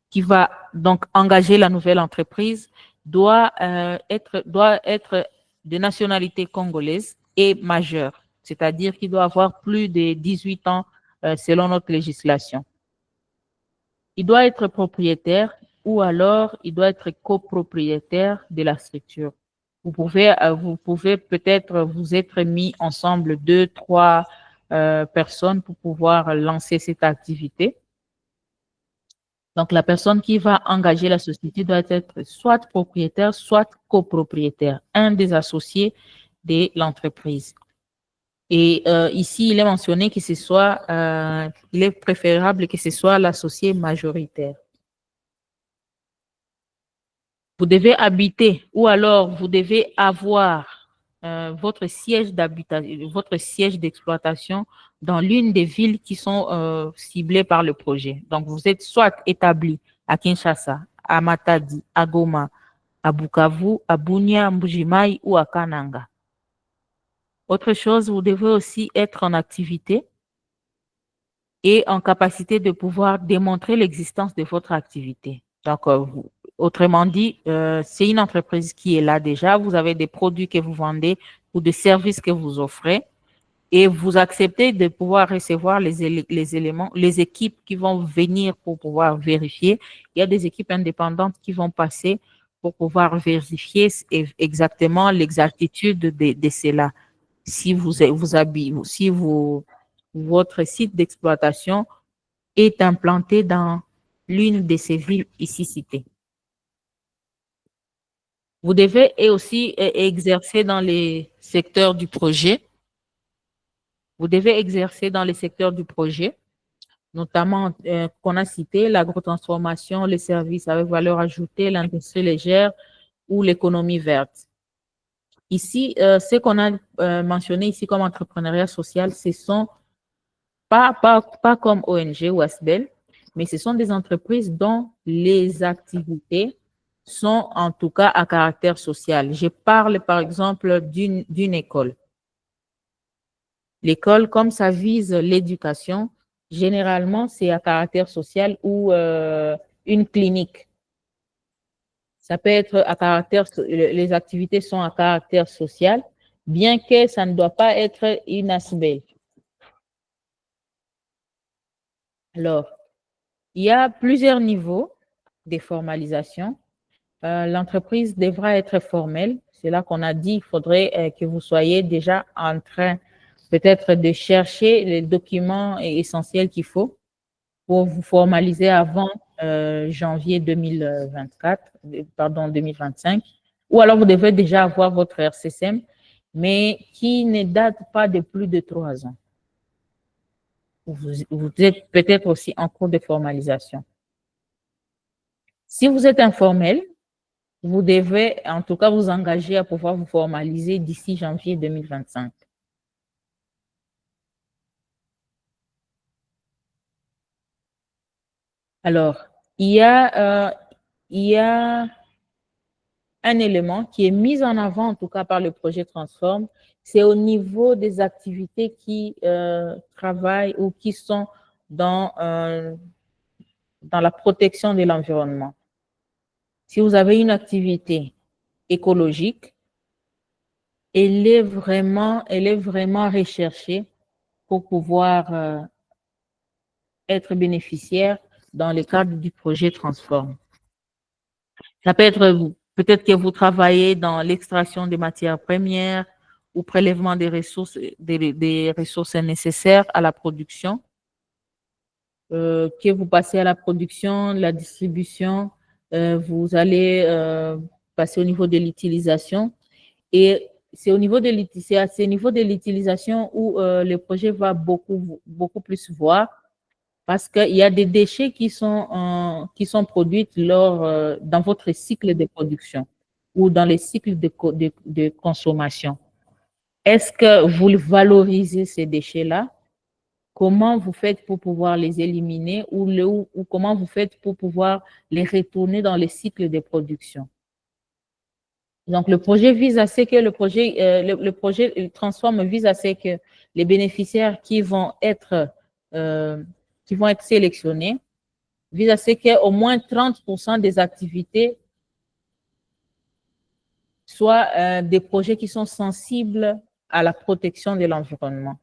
qui va donc engager la nouvelle entreprise, doit être de nationalité congolaise et majeur, c'est-à-dire qu'il doit avoir plus de 18 ans selon notre législation. Il doit être propriétaire ou alors il doit être copropriétaire de la structure. Vous pouvez peut-être vous être mis ensemble 2, 3 personnes pour pouvoir lancer cette activité. Donc, la personne qui va engager la société doit être soit propriétaire, soit copropriétaire, un des associés de l'entreprise. Et ici, il est mentionné que il est préférable que ce soit l'associé majoritaire. Vous devez habiter ou alors vous devez avoir votre siège d'exploitation dans l'une des villes qui sont ciblées par le projet. Donc, vous êtes soit établi à Kinshasa, à Matadi, à Goma, à Bukavu, à Bunia, à Mbujimayi ou à Kananga. Autre chose, vous devez aussi être en activité et en capacité de pouvoir démontrer l'existence de votre activité. Donc, autrement dit, c'est une entreprise qui est là déjà. Vous avez des produits que vous vendez ou des services que vous offrez et vous acceptez de pouvoir recevoir les équipes qui vont venir pour pouvoir vérifier. Il y a des équipes indépendantes qui vont passer pour pouvoir vérifier exactement l'exactitude de cela. Si votre site d'exploitation est implanté dans l'une de ces villes ici citées. Vous devez aussi exercer dans les secteurs du projet. Vous devez exercer dans les secteurs du projet, notamment qu'on a cité, l'agrotransformation, les services avec valeur ajoutée, l'industrie légère ou l'économie verte. Ici, ce qu'on a mentionné ici comme entrepreneuriat social, ce sont pas comme ONG ou ASBEL, mais ce sont des entreprises dont les activités sont en tout cas à caractère social. Je parle par exemple d'une école. L'école, comme ça vise l'éducation, généralement c'est à caractère social ou une clinique. Ça peut être à caractère, les activités sont à caractère social, bien que ça ne doit pas être une ASBEL. Alors, il y a plusieurs niveaux de formalisation. L'entreprise devra être formelle. C'est là qu'on a dit qu'il faudrait que vous soyez déjà en train peut-être de chercher les documents essentiels qu'il faut pour vous formaliser avant janvier 2024, pardon, 2025. Ou alors vous devez déjà avoir votre RCCM, mais qui ne date pas de plus de 3 ans. Vous êtes peut-être aussi en cours de formalisation. Si vous êtes informel, vous devez en tout cas vous engager à pouvoir vous formaliser d'ici janvier 2025. Alors, il y a un élément qui est mis en avant, en tout cas par le projet Transform, c'est au niveau des activités qui travaillent ou qui sont dans la protection de l'environnement. Si vous avez une activité écologique, elle est vraiment recherchée pour pouvoir être bénéficiaire dans le cadre du projet Transform. Ça peut être peut-être que vous travaillez dans l'extraction des matières premières ou prélèvement des ressources nécessaires à la production, que vous passez à la production, la distribution, vous allez passer au niveau de l'utilisation. Et c'est à ce niveau de l'utilisation où le projet va beaucoup plus voir, parce qu'il y a des déchets qui sont produits dans votre cycle de production ou dans les cycles de consommation. Est-ce que vous valorisez ces déchets-là? Comment vous faites pour pouvoir les éliminer ou comment vous faites pour pouvoir les retourner dans les cycles de production? Donc, le projet vise à ce que le projet Transform vise à ce que les bénéficiaires qui vont être sélectionnés vise à ce qu'au moins 30% des activités soient des projets qui sont sensibles à la protection de l'environnement.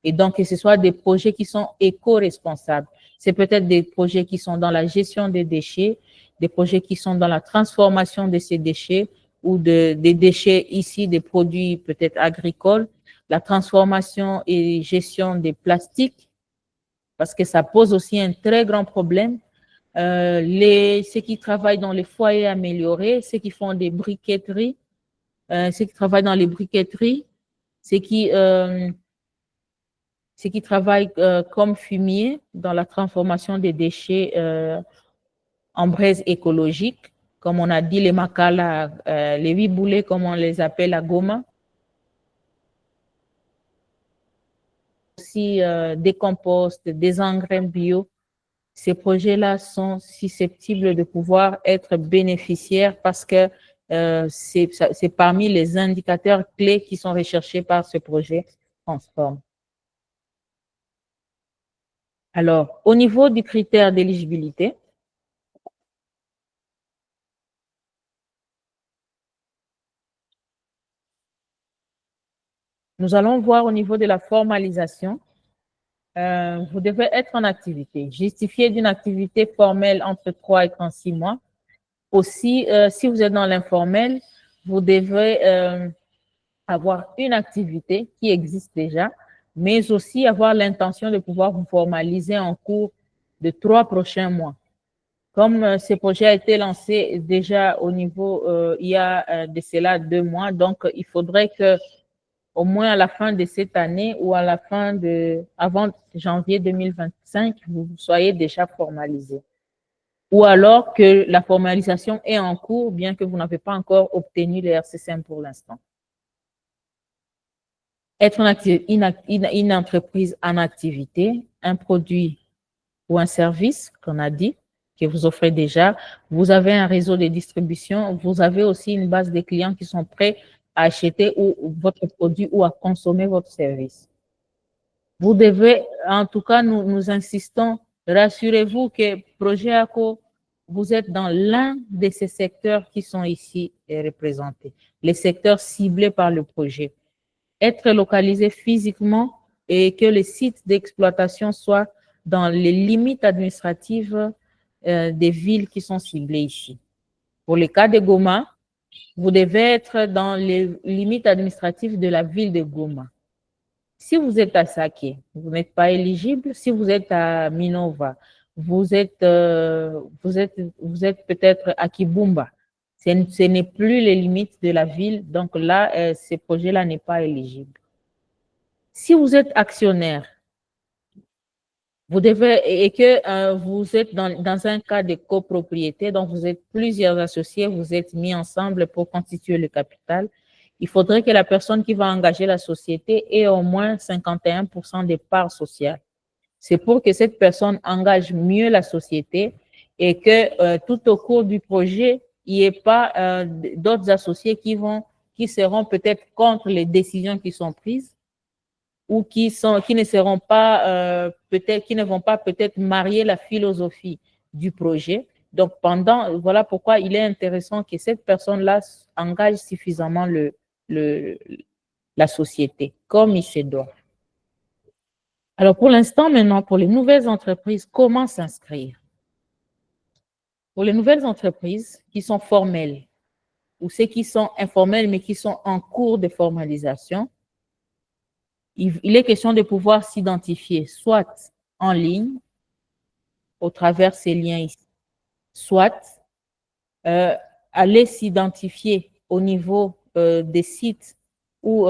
Et donc, que ce soit des projets qui sont éco-responsables. C'est peut-être des projets qui sont dans la gestion des déchets, des projets qui sont dans la transformation de ces déchets ou des déchets ici, des produits peut-être agricoles, la transformation et gestion des plastiques, parce que ça pose aussi un très grand problème. Ceux qui travaillent dans les foyers améliorés, ceux qui font des briqueteries, ceux qui travaillent dans les briqueteries, ceux qui travaillent comme fumier dans la transformation des déchets en braise écologique, comme on a dit, les makala, les 8 boulets, comme on les appelle à Goma. Aussi des composts, des engrais bio. Ces projets-là sont susceptibles de pouvoir être bénéficiaires parce que c'est parmi les indicateurs clés qui sont recherchés par ce projet Transform. Alors, au niveau du critère d'éligibilité, nous allons voir au niveau de la formalisation. Vous devez être en activité, justifier d'une activité formelle entre 3 et 36 mois. Aussi, si vous êtes dans l'informel, vous devez avoir une activité qui existe déjà, mais aussi avoir l'intention de pouvoir vous formaliser en cours de 3 prochains mois. Comme ce projet a été lancé déjà au niveau, il y a de cela 2 mois, donc il faudrait que au moins à la fin de cette année ou à la fin avant janvier 2025, vous soyez déjà formalisé. Ou alors que la formalisation est en cours, bien que vous n'avez pas encore obtenu le RCCM pour l'instant. Être une entreprise en activité, un produit ou un service qu'on a dit, que vous offrez déjà, vous avez un réseau de distribution, vous avez aussi une base de clients qui sont prêts à acheter votre produit ou à consommer votre service. Vous devez, en tout cas, nous insistons, rassurez-vous que Projet ACO, vous êtes dans l'un de ces secteurs qui sont ici représentés, les secteurs ciblés par le projet. Être localisé physiquement et que les sites d'exploitation soient dans les limites administratives des villes qui sont ciblées ici. Pour le cas de Goma, vous devez être dans les limites administratives de la ville de Goma. Si vous êtes à Saké, vous n'êtes pas éligible. Si vous êtes à Minova, vous êtes peut-être à Kibumba. Ce n'est plus les limites de la ville, donc là, ce projet-là n'est pas éligible. Si vous êtes actionnaire, vous devez, et que vous êtes dans un cas de copropriété, donc vous êtes plusieurs associés, vous êtes mis ensemble pour constituer le capital, il faudrait que la personne qui va engager la société ait au moins 51% des parts sociales. C'est pour que cette personne engage mieux la société et que tout au cours du projet, il n'y ait pas d'autres associés qui seront peut-être contre les décisions qui sont prises ou qui ne seront pas qui ne vont pas peut-être marier la philosophie du projet. Donc voilà pourquoi il est intéressant que cette personne-là engage suffisamment la société comme il se doit. Alors pour l'instant maintenant, pour les nouvelles entreprises, comment s'inscrire? Pour les nouvelles entreprises qui sont formelles ou ceux qui sont informels mais qui sont en cours de formalisation, il est question de pouvoir s'identifier soit en ligne, au travers ces liens ici, soit aller s'identifier au niveau des sites ou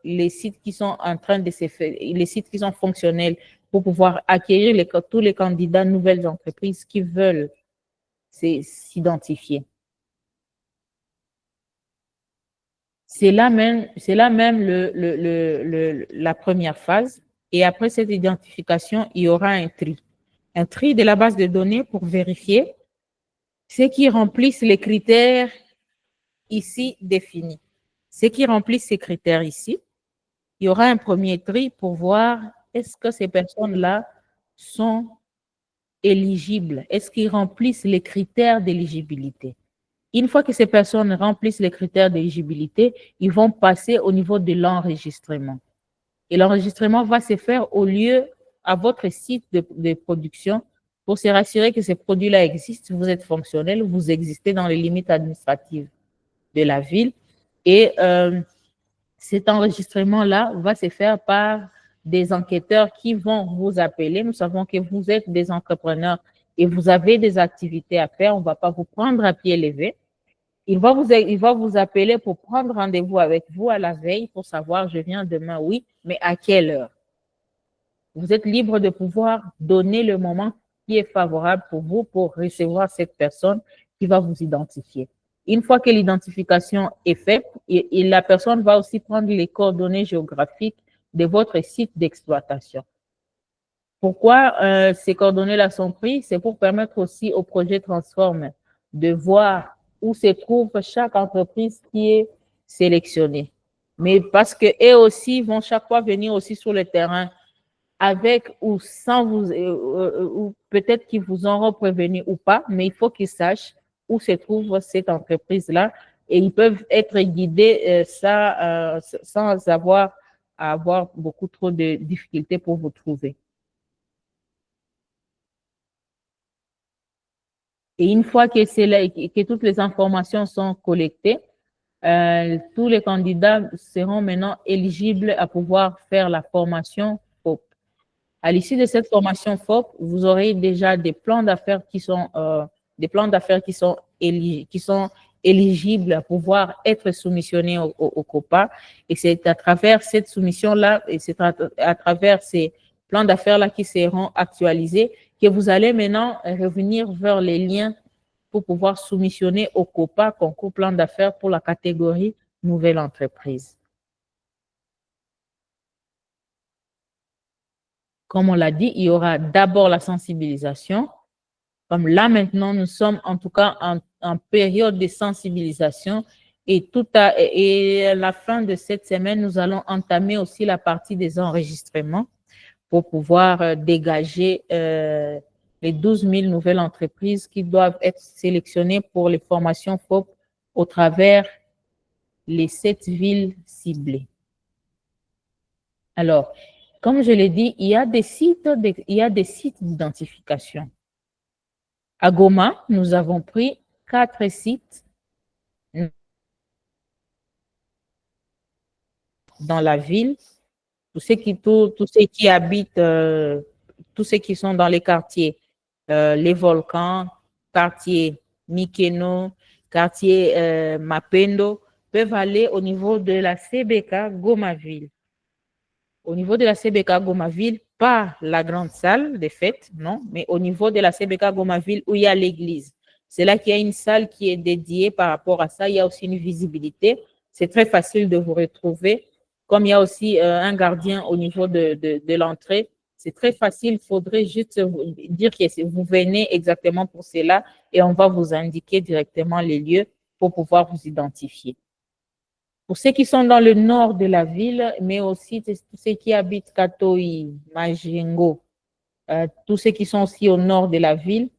les sites qui sont en train de se faire, les sites qui sont fonctionnels pour pouvoir acquérir tous les candidats nouvelles entreprises qui veulent s'identifier. C'est là même la première phase. Et après cette identification, il y aura un tri. Un tri de la base de données pour vérifier ceux qui remplissent les critères ici définis. Ceux qui remplissent ces critères ici, il y aura un premier tri pour voir est-ce que ces personnes-là sont éligibles, est-ce qu'ils remplissent les critères d'éligibilité. Une fois que ces personnes remplissent les critères d'éligibilité, ils vont passer au niveau de l'enregistrement. Et l'enregistrement va se faire à votre site de production pour se rassurer que ces produits-là existent, vous êtes fonctionnel, vous existez dans les limites administratives de la ville. Et cet enregistrement-là va se faire par des enquêteurs qui vont vous appeler. Nous savons que vous êtes des entrepreneurs et vous avez des activités à faire. On ne va pas vous prendre à pied levé. Il va vous appeler pour prendre rendez-vous avec vous à la veille pour savoir, je viens demain, oui, mais à quelle heure? Vous êtes libre de pouvoir donner le moment qui est favorable pour vous pour recevoir cette personne qui va vous identifier. Une fois que l'identification est faite, et la personne va aussi prendre les coordonnées géographiques de votre site d'exploitation. Pourquoi ces coordonnées-là sont prises? C'est pour permettre aussi au projet Transform de voir où se trouve chaque entreprise qui est sélectionnée. Mais parce qu'eux aussi vont chaque fois venir aussi sur le terrain avec ou sans vous, ou peut-être qu'ils vous auront prévenu ou pas, mais il faut qu'ils sachent où se trouve cette entreprise-là et ils peuvent être guidés sans avoir beaucoup trop de difficultés pour vous trouver. Et une fois que toutes les informations sont collectées, tous les candidats seront maintenant éligibles à pouvoir faire la formation FOP. À l'issue de cette formation FOP, vous aurez déjà des plans d'affaires qui sont des plans d'affaires qui sont éligibles à pouvoir être soumissionnés au COPA. Et c'est à travers cette soumission-là, et c'est à travers ces plans d'affaires-là qui seront actualisés que vous allez maintenant revenir vers les liens pour pouvoir soumissionner au COPA, concours plan d'affaires pour la catégorie nouvelle entreprise. Comme on l'a dit, il y aura d'abord la sensibilisation. Comme là, maintenant, nous sommes en tout cas en période de sensibilisation et à la fin de cette semaine, nous allons entamer aussi la partie des enregistrements pour pouvoir dégager les 12 000 nouvelles entreprises qui doivent être sélectionnées pour les formations FOP au travers les 7 villes ciblées. Alors, comme je l'ai dit, il y a des sites d'identification. À Goma, nous avons pris 4 sites dans la ville. Tous ceux qui habitent, tous ceux qui sont dans les quartiers, les volcans, quartier Mikeno, quartier Mapendo, peuvent aller au niveau de la CBK Gomaville. Au niveau de la CBK Gomaville, pas la grande salle des fêtes, non, mais au niveau de la CBK Gomaville où il y a l'église. C'est là qu'il y a une salle qui est dédiée par rapport à ça. Il y a aussi une visibilité. C'est très facile de vous retrouver. Comme il y a aussi un gardien au niveau de l'entrée, c'est très facile. Il faudrait juste dire que vous venez exactement pour cela et on va vous indiquer directement les lieux pour pouvoir vous identifier. Pour ceux qui sont dans le nord de la ville, mais aussi tous ceux qui habitent Katoi, Majengo, tous ceux qui sont aussi au nord de la ville,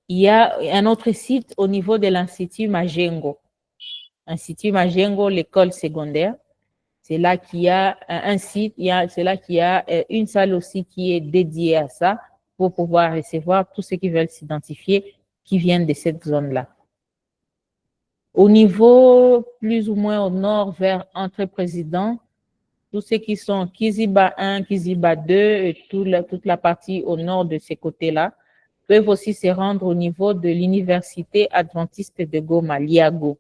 il y a un autre site au niveau de l'Institut Majengo. Institut Majengo, l'école secondaire. C'est là qu'il y a un site, c'est là qu'il y a une salle aussi qui est dédiée à ça pour pouvoir recevoir tous ceux qui veulent s'identifier qui viennent de cette zone-là. Au niveau plus ou moins au nord vers Entrée-Président, tous ceux qui sont Kiziba 1, Kiziba 2 et toute la partie au nord de ces côtés-là peuvent aussi se rendre au niveau de l'Université adventiste de Goma, l'IAGO.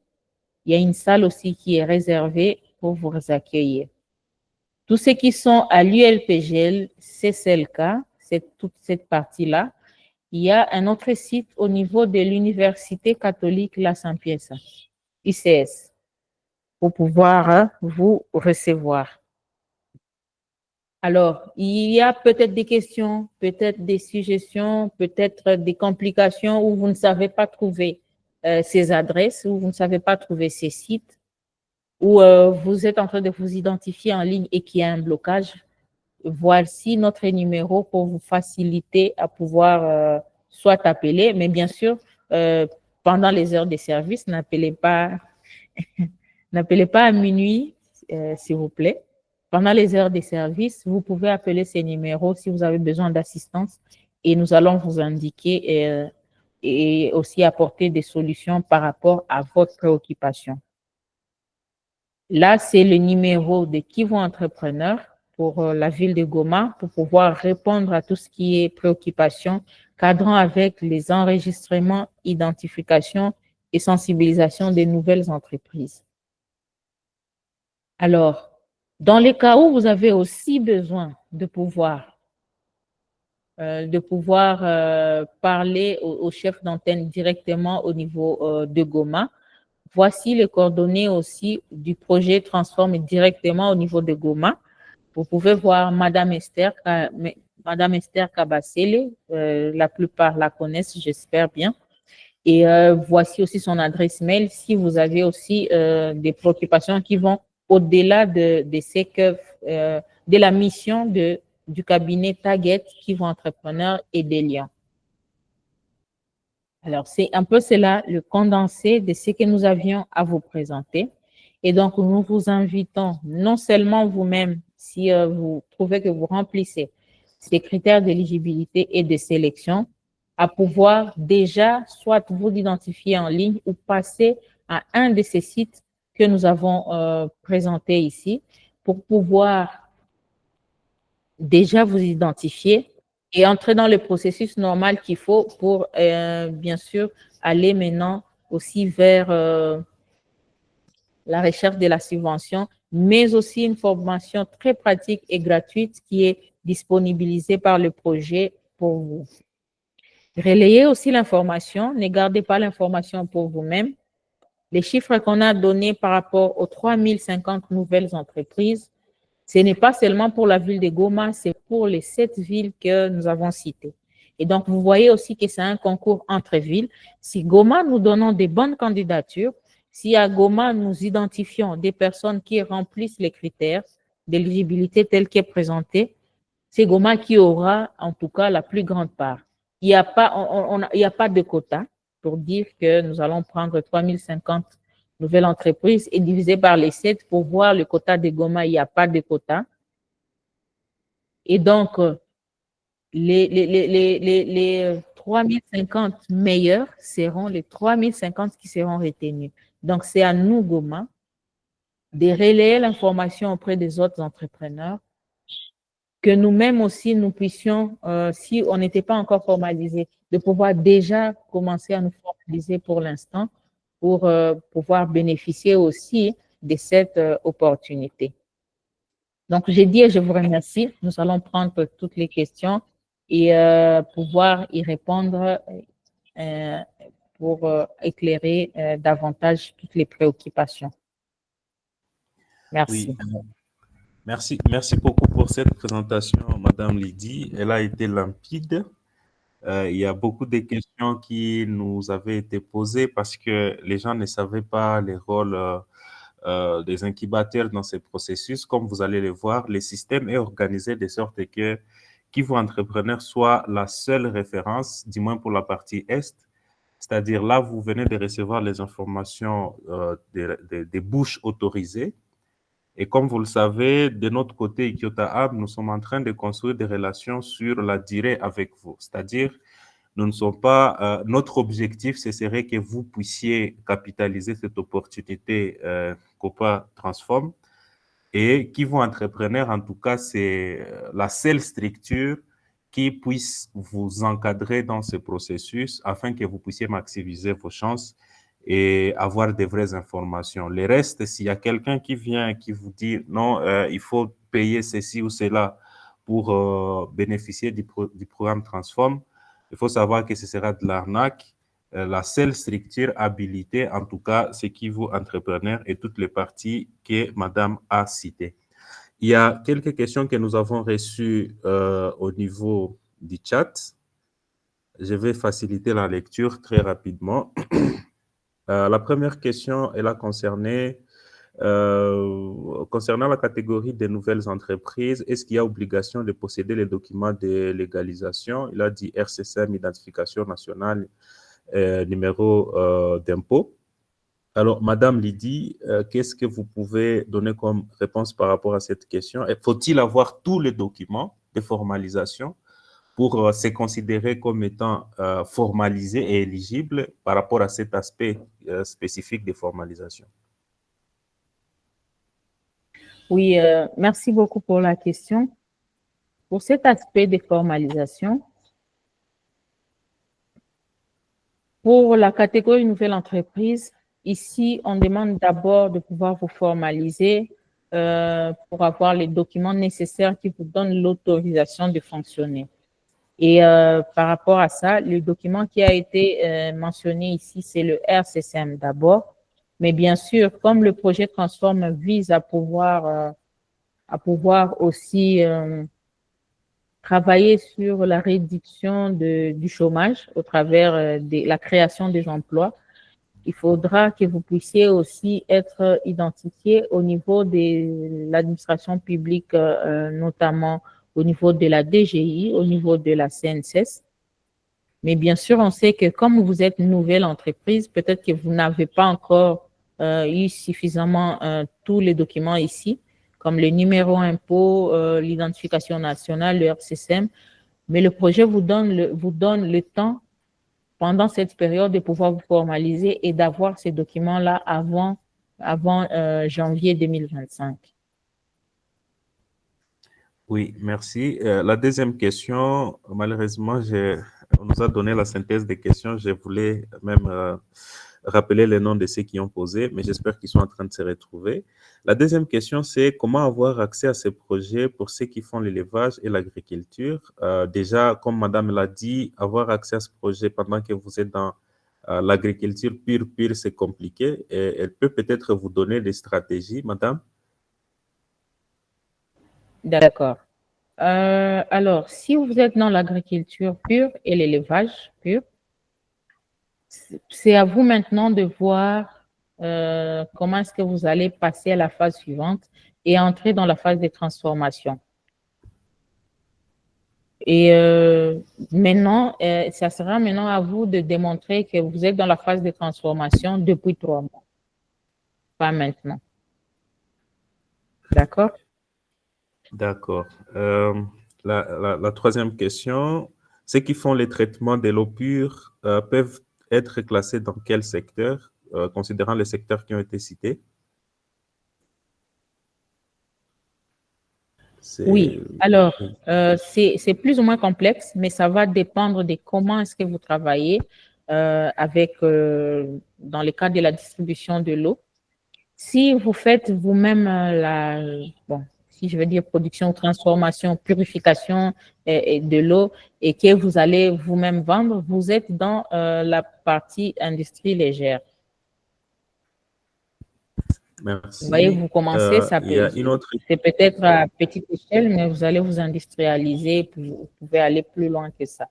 Il y a une salle aussi qui est réservée pour vous accueillir. Tous ceux qui sont à l'ULPGL, CCLK, c'est toute cette partie-là. Il y a un autre site au niveau de l'Université catholique La Saint-Pierre, ICS, pour pouvoir vous recevoir. Alors, il y a peut-être des questions, peut-être des suggestions, peut-être des complications où vous ne savez pas trouver ces adresses, où vous ne savez pas trouver ces sites, où vous êtes en train de vous identifier en ligne et qu'il y a un blocage. Voici notre numéro pour vous faciliter à pouvoir soit appeler, mais bien sûr, pendant les heures de service, n'appelez pas à minuit, s'il vous plaît. Pendant les heures de service, vous pouvez appeler ces numéros si vous avez besoin d'assistance et nous allons vous indiquer et aussi apporter des solutions par rapport à votre préoccupation. Là, c'est le numéro de Kivu Entrepreneur pour la ville de Goma pour pouvoir répondre à tout ce qui est préoccupation, cadrant avec les enregistrements, identification et sensibilisation des nouvelles entreprises. Alors, dans les cas où vous avez aussi besoin de pouvoir parler au chef d'antenne directement au niveau de Goma, voici les coordonnées aussi du projet Transforme directement au niveau de Goma. Vous pouvez voir Madame Esther Kabasele, la plupart la connaissent, j'espère bien. Et voici aussi son adresse mail si vous avez aussi des préoccupations qui vont au-delà de la mission du cabinet Target Kivu Entrepreneur et des liens. Alors, c'est un peu cela, le condensé de ce que nous avions à vous présenter. Et donc, nous vous invitons, non seulement vous-même, si vous trouvez que vous remplissez ces critères d'éligibilité et de sélection, à pouvoir déjà soit vous identifier en ligne ou passer à un de ces sites que nous avons présentés ici pour pouvoir déjà vous identifier et entrer dans le processus normal qu'il faut pour, bien sûr, aller maintenant aussi vers la recherche de la subvention, mais aussi une formation très pratique et gratuite qui est disponibilisée par le projet pour vous. Relayez aussi l'information, ne gardez pas l'information pour vous-même. Les chiffres qu'on a donnés par rapport aux 3050 nouvelles entreprises, ce n'est pas seulement pour la ville de Goma, c'est pour les 7 villes que nous avons citées. Et donc, vous voyez aussi que c'est un concours entre villes. Si Goma, nous donnons des bonnes candidatures, si à Goma, nous identifions des personnes qui remplissent les critères d'éligibilité tels qu'est présenté, c'est Goma qui aura en tout cas la plus grande part. Il n'y a pas de quota pour dire que nous allons prendre 3050 nouvelles entreprises et diviser par les 7 pour voir le quota de Goma. Il n'y a pas de quota. Et donc, les 3050 meilleurs seront les 3050 qui seront retenus. Donc, c'est à nous, Goma, de relayer l'information auprès des autres entrepreneurs, que nous-mêmes aussi, nous puissions, si on n'était pas encore formalisé, de pouvoir déjà commencer à nous formaliser pour l'instant, pour pouvoir bénéficier aussi de cette opportunité. Donc, j'ai dit et je vous remercie. Nous allons prendre toutes les questions et pouvoir y répondre pour éclairer davantage toutes les préoccupations. Merci. Oui, merci beaucoup pour cette présentation, Madame Lydie. Elle a été limpide. Il y a beaucoup de questions qui nous avaient été posées parce que les gens ne savaient pas les rôles des incubateurs dans ces processus. Comme vous allez le voir, le système est organisé de sorte que Kivu Entrepreneur soit la seule référence, du moins pour la partie Est. C'est-à-dire là, vous venez de recevoir les informations des bouches autorisées. Et comme vous le savez, de notre côté, Ikiota Hub, nous sommes en train de construire des relations sur la durée avec vous. C'est-à-dire, nous ne sommes pas, notre objectif, ce serait que vous puissiez capitaliser cette opportunité Copa Transform. Et Kivu Entrepreneur, en tout cas, c'est la seule structure qui puisse vous encadrer dans ce processus afin que vous puissiez maximiser vos chances et avoir des vraies informations. Le reste, s'il y a quelqu'un qui vient qui vous dit non, il faut payer ceci ou cela pour bénéficier du programme Transform, il faut savoir que ce sera de l'arnaque. La seule structure habilitée, en tout cas, c'est Kivu Entrepreneur et toutes les parties que Madame a citées. Il y a quelques questions que nous avons reçues au niveau du chat. Je vais faciliter la lecture très rapidement. La première question, elle a concerné concernant la catégorie des nouvelles entreprises, est-ce qu'il y a obligation de posséder les documents de légalisation? Il a dit RCCM, identification nationale, numéro d'impôt. Alors, Madame Lydie, qu'est-ce que vous pouvez donner comme réponse par rapport à cette question? Faut-il avoir tous les documents de formalisation pour se considérer comme étant formalisé et éligible par rapport à cet aspect spécifique de formalisation? Oui, merci beaucoup pour la question. Pour cet aspect de formalisation, pour la catégorie nouvelle entreprise, ici, on demande d'abord de pouvoir vous formaliser pour avoir les documents nécessaires qui vous donnent l'autorisation de fonctionner. Et par rapport à ça, le document qui a été mentionné ici, c'est le RCCM d'abord. Mais bien sûr, comme le projet Transform vise à pouvoir aussi travailler sur la réduction du chômage au travers de la création des emplois, il faudra que vous puissiez aussi être identifié au niveau de l'administration publique, notamment au niveau de la DGI, au niveau de la CNSS. Mais bien sûr, on sait que comme vous êtes une nouvelle entreprise, peut-être que vous n'avez pas encore eu suffisamment tous les documents ici, comme le numéro impôt, l'identification nationale, le RCCM. Mais le projet vous donne le temps pendant cette période de pouvoir vous formaliser et d'avoir ces documents-là avant janvier 2025. Oui, merci. La deuxième question, malheureusement, on nous a donné la synthèse des questions. Je voulais même rappeler les noms de ceux qui ont posé, mais j'espère qu'ils sont en train de se retrouver. La deuxième question, c'est comment avoir accès à ces projets pour ceux qui font l'élevage et l'agriculture. Déjà, comme Madame l'a dit, avoir accès à ce projet pendant que vous êtes dans l'agriculture pure, c'est compliqué. Et elle peut peut-être vous donner des stratégies, Madame. D'accord. Alors, si vous êtes dans l'agriculture pure et l'élevage pur, c'est à vous maintenant de voir comment est-ce que vous allez passer à la phase suivante et entrer dans la phase de transformation. Et maintenant, ça sera maintenant à vous de démontrer que vous êtes dans la phase de transformation depuis 3 mois, pas maintenant. D'accord? D'accord. La troisième question, ceux qui font les traitements de l'eau pure peuvent être classés dans quel secteur, considérant les secteurs qui ont été cités? Oui. C'est... Alors, c'est plus ou moins complexe, mais ça va dépendre de comment est-ce que vous travaillez dans le cadre de la distribution de l'eau. Si vous faites vous-même si je veux dire production, transformation, purification de l'eau et que vous allez vous-même vendre, vous êtes dans la partie industrie légère. Vous voyez, Merci. vous commencez, Il y a une autre, c'est peut-être à petite échelle, mais vous allez vous industrialiser, puis vous pouvez aller plus loin que ça.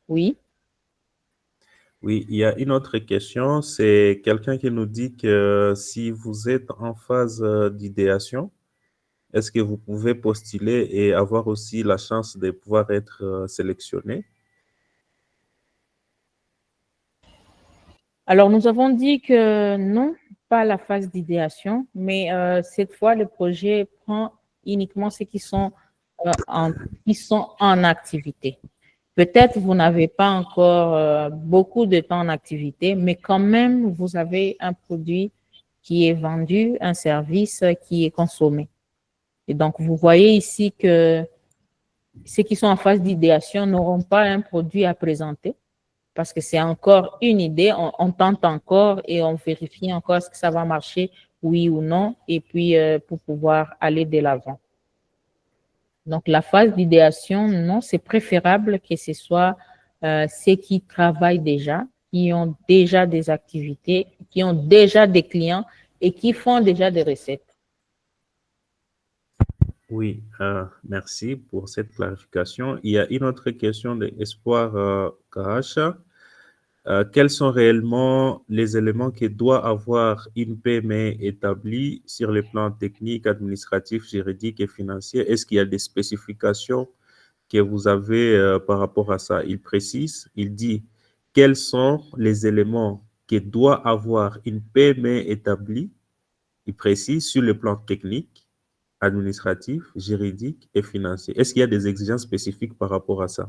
Oui. oui, il y a une autre question. C'est quelqu'un qui nous dit que si vous êtes en phase d'idéation, est-ce que vous pouvez postuler et avoir aussi la chance de pouvoir être sélectionné? Alors, nous avons dit que non, pas la phase d'idéation, mais cette fois, le projet prend uniquement ceux qui sont en activité. Peut-être vous n'avez pas encore beaucoup de temps en activité, mais quand même, vous avez un produit qui est vendu, un service qui est consommé. Et donc, vous voyez ici que ceux qui sont en phase d'idéation n'auront pas un produit à présenter parce que c'est encore une idée, on tente encore et on vérifie encore est-ce que ça va marcher, oui ou non, et puis pour pouvoir aller de l'avant. Donc, la phase d'idéation, non, c'est préférable que ce soit ceux qui travaillent déjà, qui ont déjà des activités, qui ont déjà des clients et qui font déjà des recettes. Oui, merci pour cette clarification. Il y a une autre question d'Espoir Karacha. Quels sont réellement les éléments que doit avoir une PME établie sur les plans techniques, administratifs, juridiques et financiers? Est-ce qu'il y a des spécifications que vous avez par rapport à ça? Il précise, il dit, quels sont les éléments que doit avoir une PME établie, il précise, sur le plan technique, administratif, juridique et financier. Est-ce qu'il y a des exigences spécifiques par rapport à ça?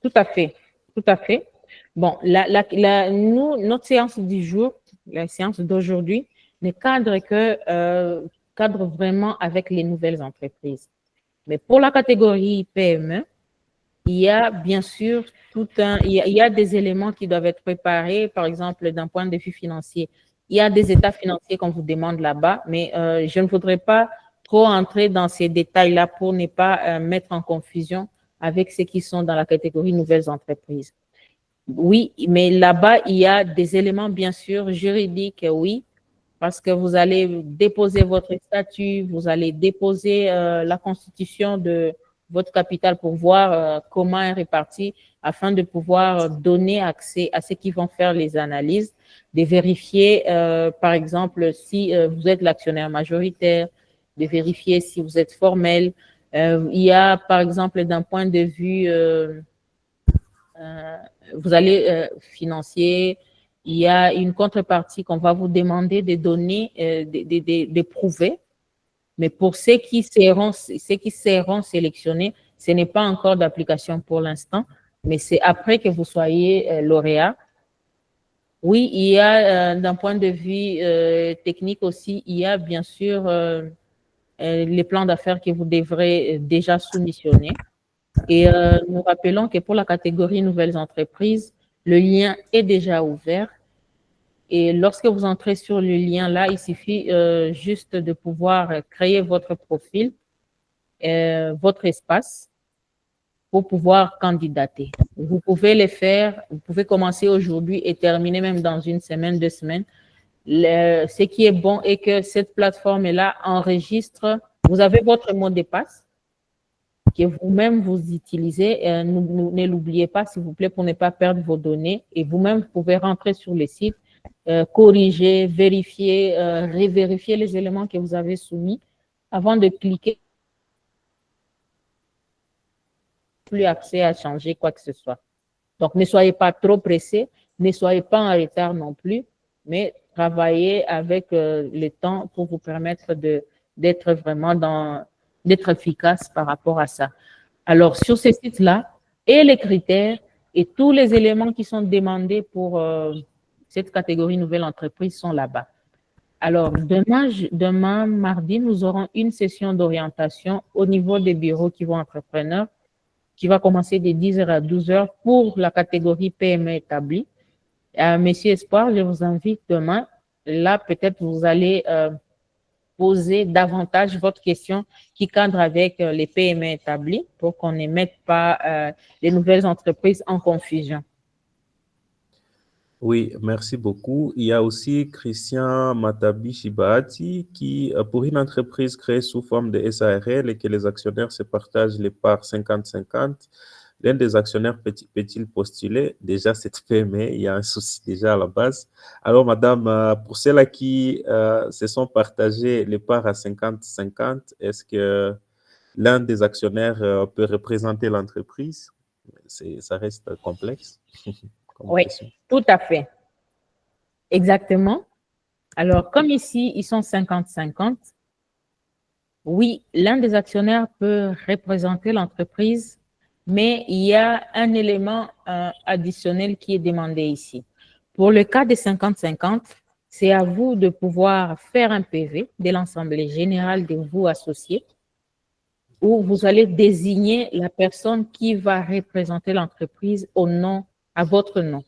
Tout à fait, tout à fait. Bon, notre séance du jour, la séance d'aujourd'hui, ne cadre vraiment avec les nouvelles entreprises. Mais pour la catégorie PME, il y a bien sûr il y a des éléments qui doivent être préparés, par exemple d'un point de vue financier. Il y a des états financiers qu'on vous demande là-bas, mais je ne voudrais pas trop entrer dans ces détails-là pour ne pas mettre en confusion avec ceux qui sont dans la catégorie nouvelles entreprises. Oui, mais là-bas, il y a des éléments, bien sûr, juridiques, oui, parce que vous allez déposer votre statut, vous allez déposer la constitution de votre capital pour voir comment est réparti afin de pouvoir donner accès à ceux qui vont faire les analyses, de vérifier, par exemple, si vous êtes l'actionnaire majoritaire, de vérifier si vous êtes formel. Il y a, par exemple, d'un point de vue vous allez financier, il y a une contrepartie qu'on va vous demander de donner, de prouver. Mais pour ceux qui seront sélectionnés, ce n'est pas encore d'application pour l'instant, mais c'est après que vous soyez lauréat. Oui, il y a d'un point de vue technique aussi, il y a bien sûr les plans d'affaires que vous devrez déjà soumissionner. Et nous rappelons que pour la catégorie nouvelles entreprises, le lien est déjà ouvert. Et lorsque vous entrez sur le lien là, il suffit juste de pouvoir créer votre profil, votre espace pour pouvoir candidater. Vous pouvez les faire, vous pouvez commencer aujourd'hui et terminer même dans une semaine, 2 semaines. Ce qui est bon est que cette plateforme-là enregistre, vous avez votre mot de passe que vous-même vous utilisez. Ne l'oubliez pas, s'il vous plaît, pour ne pas perdre vos données. Et vous-même, vous pouvez rentrer sur le site, corriger, vérifier, revérifier les éléments que vous avez soumis avant de cliquer. Plus accès à changer quoi que ce soit. Donc, ne soyez pas trop pressés, ne soyez pas en retard non plus, mais travaillez avec le temps pour vous permettre d'être vraiment d'être efficace par rapport à ça. Alors, sur ces sites-là, et les critères et tous les éléments qui sont demandés pour cette catégorie nouvelle entreprise sont là-bas. Alors, demain, mardi, nous aurons une session d'orientation au niveau des bureaux qui vont entrepreneurs qui va commencer de 10h à 12h pour la catégorie PME établie. Monsieur Espoir, je vous invite demain. Là, peut-être vous allez poser davantage votre question qui cadre avec les PME établis pour qu'on ne mette pas les nouvelles entreprises en confusion. Oui, merci beaucoup. Il y a aussi Christian Matabi Shibati qui, pour une entreprise créée sous forme de SARL et que les actionnaires se partagent les parts 50-50, l'un des actionnaires peut-il postuler? Déjà, cette PME, il y a un souci déjà à la base. Alors, madame, pour ceux-là qui se sont partagés les parts à 50-50, est-ce que l'un des actionnaires peut représenter l'entreprise? Ça reste complexe comme Oui, question. tout à fait. Exactement. Alors, comme ici, ils sont 50-50, oui, l'un des actionnaires peut représenter l'entreprise, mais il y a un élément additionnel qui est demandé ici. Pour le cas des 50-50, c'est à vous de pouvoir faire un PV de l'Assemblée générale de vous associés, où vous allez désigner la personne qui va représenter l'entreprise à votre nom,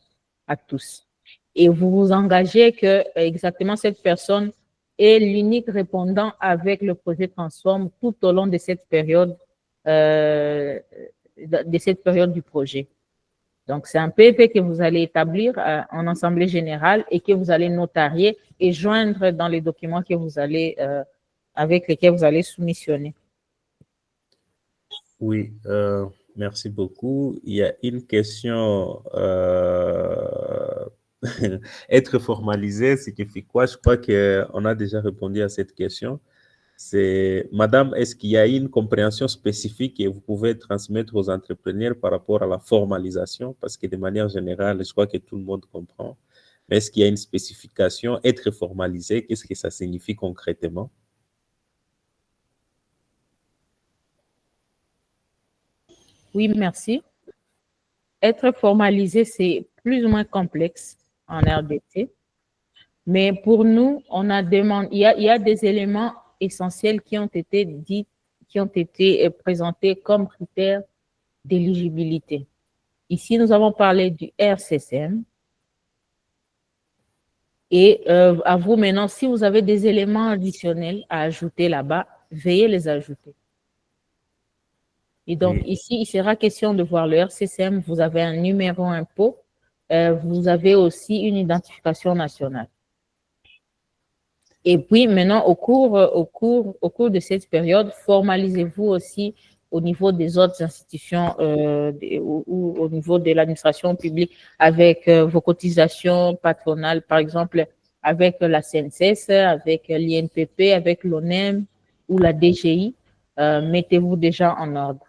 à tous. Et vous vous engagez que exactement cette personne est l'unique répondant avec le projet Transform tout au long de cette période du projet. Donc, c'est un PV que vous allez établir en assemblée générale et que vous allez notarier et joindre dans les documents que vous allez, avec lesquels vous allez soumissionner. Oui, merci beaucoup. Il y a une question. Être formalisé signifie quoi? Je crois qu'on a déjà répondu à cette question. C'est, Madame, est-ce qu'il y a une compréhension spécifique que vous pouvez transmettre aux entrepreneurs par rapport à la formalisation? Parce que de manière générale, je crois que tout le monde comprend. Mais est-ce qu'il y a une spécification? Être formalisé, qu'est-ce que ça signifie concrètement? Oui, merci. Être formalisé, c'est plus ou moins complexe en RDC. Mais pour nous, il y a des éléments essentiels qui ont été dits, qui ont été présentés comme critères d'éligibilité. Ici, nous avons parlé du RCCM. Et à vous maintenant, si vous avez des éléments additionnels à ajouter là-bas, veuillez les ajouter. Et donc, ici, il sera question de voir le RCCM. Vous avez un numéro impôt. Vous avez aussi une identification nationale. Et puis, maintenant, au cours de cette période, formalisez-vous aussi au niveau des autres institutions ou au niveau de l'administration publique avec vos cotisations patronales, par exemple, avec la CNCS, avec l'INPP, avec l'ONEM ou la DGI. Mettez-vous déjà en ordre.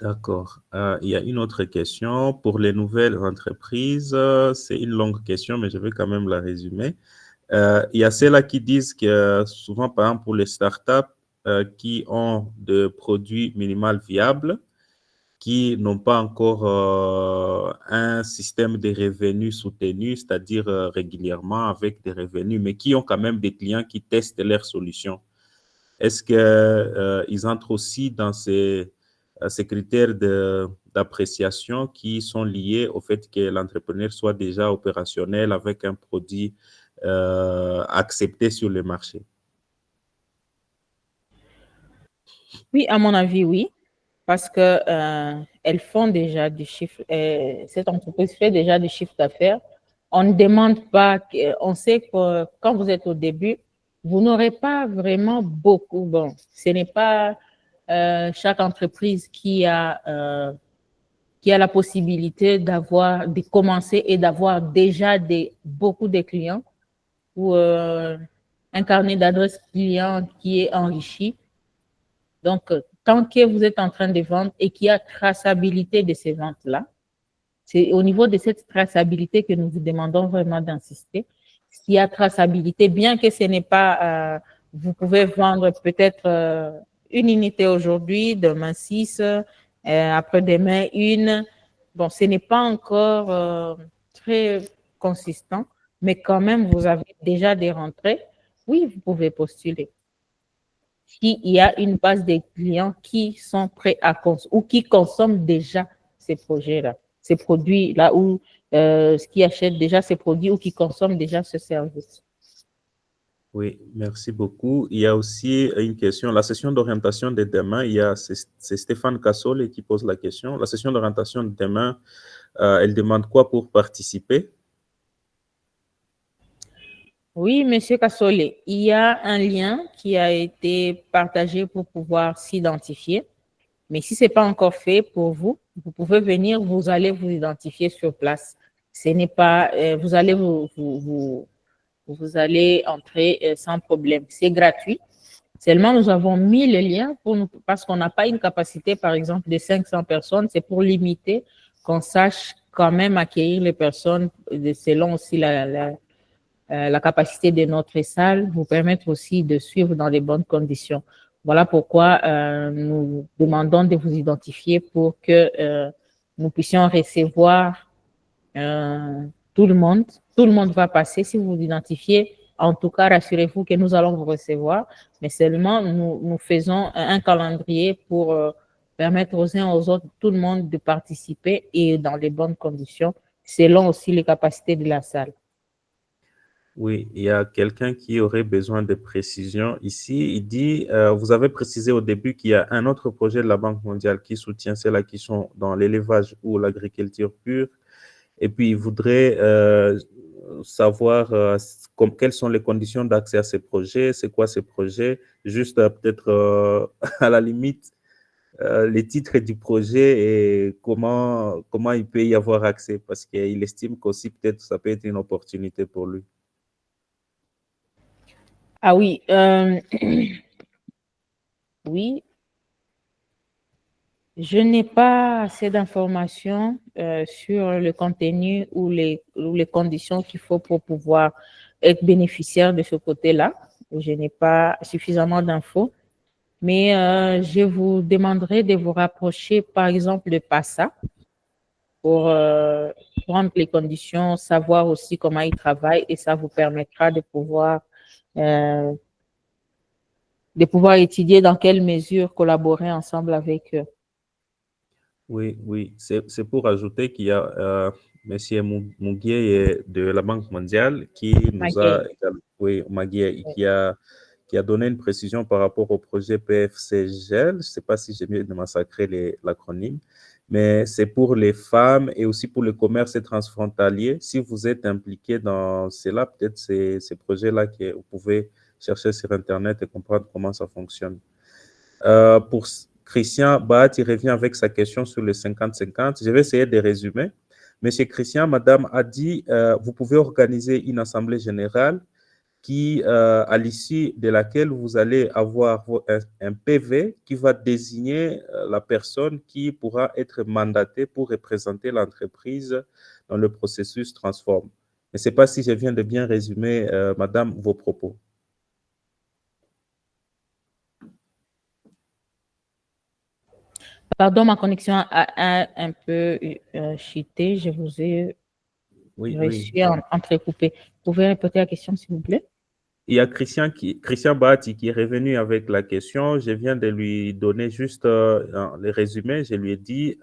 D'accord. Il y a une autre question. Pour les nouvelles entreprises, c'est une longue question, mais je vais quand même la résumer. Il y a ceux-là qui disent que souvent, par exemple, pour les startups qui ont de produits minimal viables, qui n'ont pas encore un système de revenus soutenu, c'est-à-dire régulièrement avec des revenus, mais qui ont quand même des clients qui testent leurs solutions. Est-ce qu'ils entrent aussi dans ces critères d'appréciation qui sont liés au fait que l'entrepreneur soit déjà opérationnel avec un produit accepté sur le marché? Oui, à mon avis, oui, parce que elles font déjà du chiffre, cette entreprise fait déjà du chiffre d'affaires. On ne demande pas, on sait que quand vous êtes au début, vous n'aurez pas vraiment beaucoup. Bon, ce n'est pas chaque entreprise qui a la possibilité de commencer et d'avoir déjà beaucoup de clients ou un carnet d'adresses clients qui est enrichi. Donc, tant que vous êtes en train de vendre et qu'il y a traçabilité de ces ventes-là, c'est au niveau de cette traçabilité que nous vous demandons vraiment d'insister. S'il y a traçabilité, bien que ce n'est pas, vous pouvez vendre peut-être une unité aujourd'hui, demain 6, après-demain une. Bon, ce n'est pas encore très consistant, mais quand même, vous avez déjà des rentrées. Oui, vous pouvez postuler. S'il y a une base de clients qui sont prêts à consommer ou qui consomment déjà ces projets-là, ces produits-là, ou qui achètent déjà ces produits ou qui consomment déjà ce service. Oui, merci beaucoup. Il y a aussi une question. La session d'orientation de demain, c'est Stéphane Cassol qui pose la question. La session d'orientation de demain, elle demande quoi pour participer? Oui, Monsieur Cassolé, il y a un lien qui a été partagé pour pouvoir s'identifier. Mais si ce n'est pas encore fait pour vous, vous pouvez venir, vous allez vous identifier sur place. Ce n'est pas, vous allez vous allez entrer sans problème. C'est gratuit. Seulement, nous avons mis le lien parce qu'on n'a pas une capacité, par exemple, de 500 personnes. C'est pour limiter qu'on sache quand même accueillir les personnes selon aussi la capacité de notre salle, vous permettre aussi de suivre dans les bonnes conditions. Voilà pourquoi nous demandons de vous identifier pour que nous puissions recevoir tout le monde. Tout le monde va passer. Si vous vous identifiez, en tout cas, rassurez-vous que nous allons vous recevoir, mais seulement nous faisons un calendrier pour permettre aux uns aux autres, tout le monde de participer et dans les bonnes conditions, selon aussi les capacités de la salle. Oui, il y a quelqu'un qui aurait besoin de précision ici. Il dit, vous avez précisé au début qu'il y a un autre projet de la Banque mondiale qui soutient celles qui sont dans l'élevage ou l'agriculture pure. Et puis, il voudrait savoir quelles sont les conditions d'accès à ces projets, c'est quoi ces projets, juste peut-être à la limite, les titres du projet et comment il peut y avoir accès, parce qu'il estime qu'aussi peut-être ça peut être une opportunité pour lui. Ah oui, oui, je n'ai pas assez d'informations sur le contenu ou les conditions qu'il faut pour pouvoir être bénéficiaire de ce côté-là. Je n'ai pas suffisamment d'infos, mais je vous demanderai de vous rapprocher, par exemple, de PASA pour prendre les conditions, savoir aussi comment ils travaillent et ça vous permettra euh, de pouvoir étudier dans quelle mesure collaborer ensemble avec eux. Oui, oui, c'est pour ajouter qu'il y a Monsieur Mugué de la Banque mondiale qui nous a, Ok. oui, Mugué, qui a donné une précision par rapport au projet PFCGL. Je ne sais pas si j'ai mieux de massacrer l'acronyme, mais c'est pour les femmes et aussi pour le commerce transfrontalier. Si vous êtes impliqué dans cela, peut-être ces projets-là que vous pouvez chercher sur Internet et comprendre comment ça fonctionne. Pour Christian Baat, il revient avec sa question sur le 50-50. Je vais essayer de résumer. Monsieur Christian, Madame a dit, vous pouvez organiser une assemblée générale à l'issue de laquelle vous allez avoir un PV qui va désigner la personne qui pourra être mandatée pour représenter l'entreprise dans le processus Transform. Je ne sais pas si je viens de bien résumer, Madame, vos propos. Pardon, ma connexion a un peu chuté. Je vous ai Oui, oui. reçu entrecoupé. Vous pouvez répéter la question, s'il vous plaît? Il y a Christian Bahati qui est revenu avec la question. Je viens de lui donner juste les résumés. Je lui ai dit,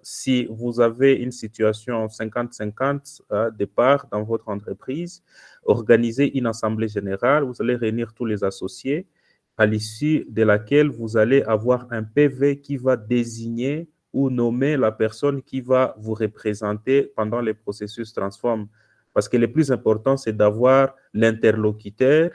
si vous avez une situation 50-50 départ dans votre entreprise, organisez une assemblée générale. Vous allez réunir tous les associés, à l'issue de laquelle vous allez avoir un PV qui va désigner ou nommer la personne qui va vous représenter pendant les processus transforme. Parce que le plus important, c'est d'avoir l'interlocuteur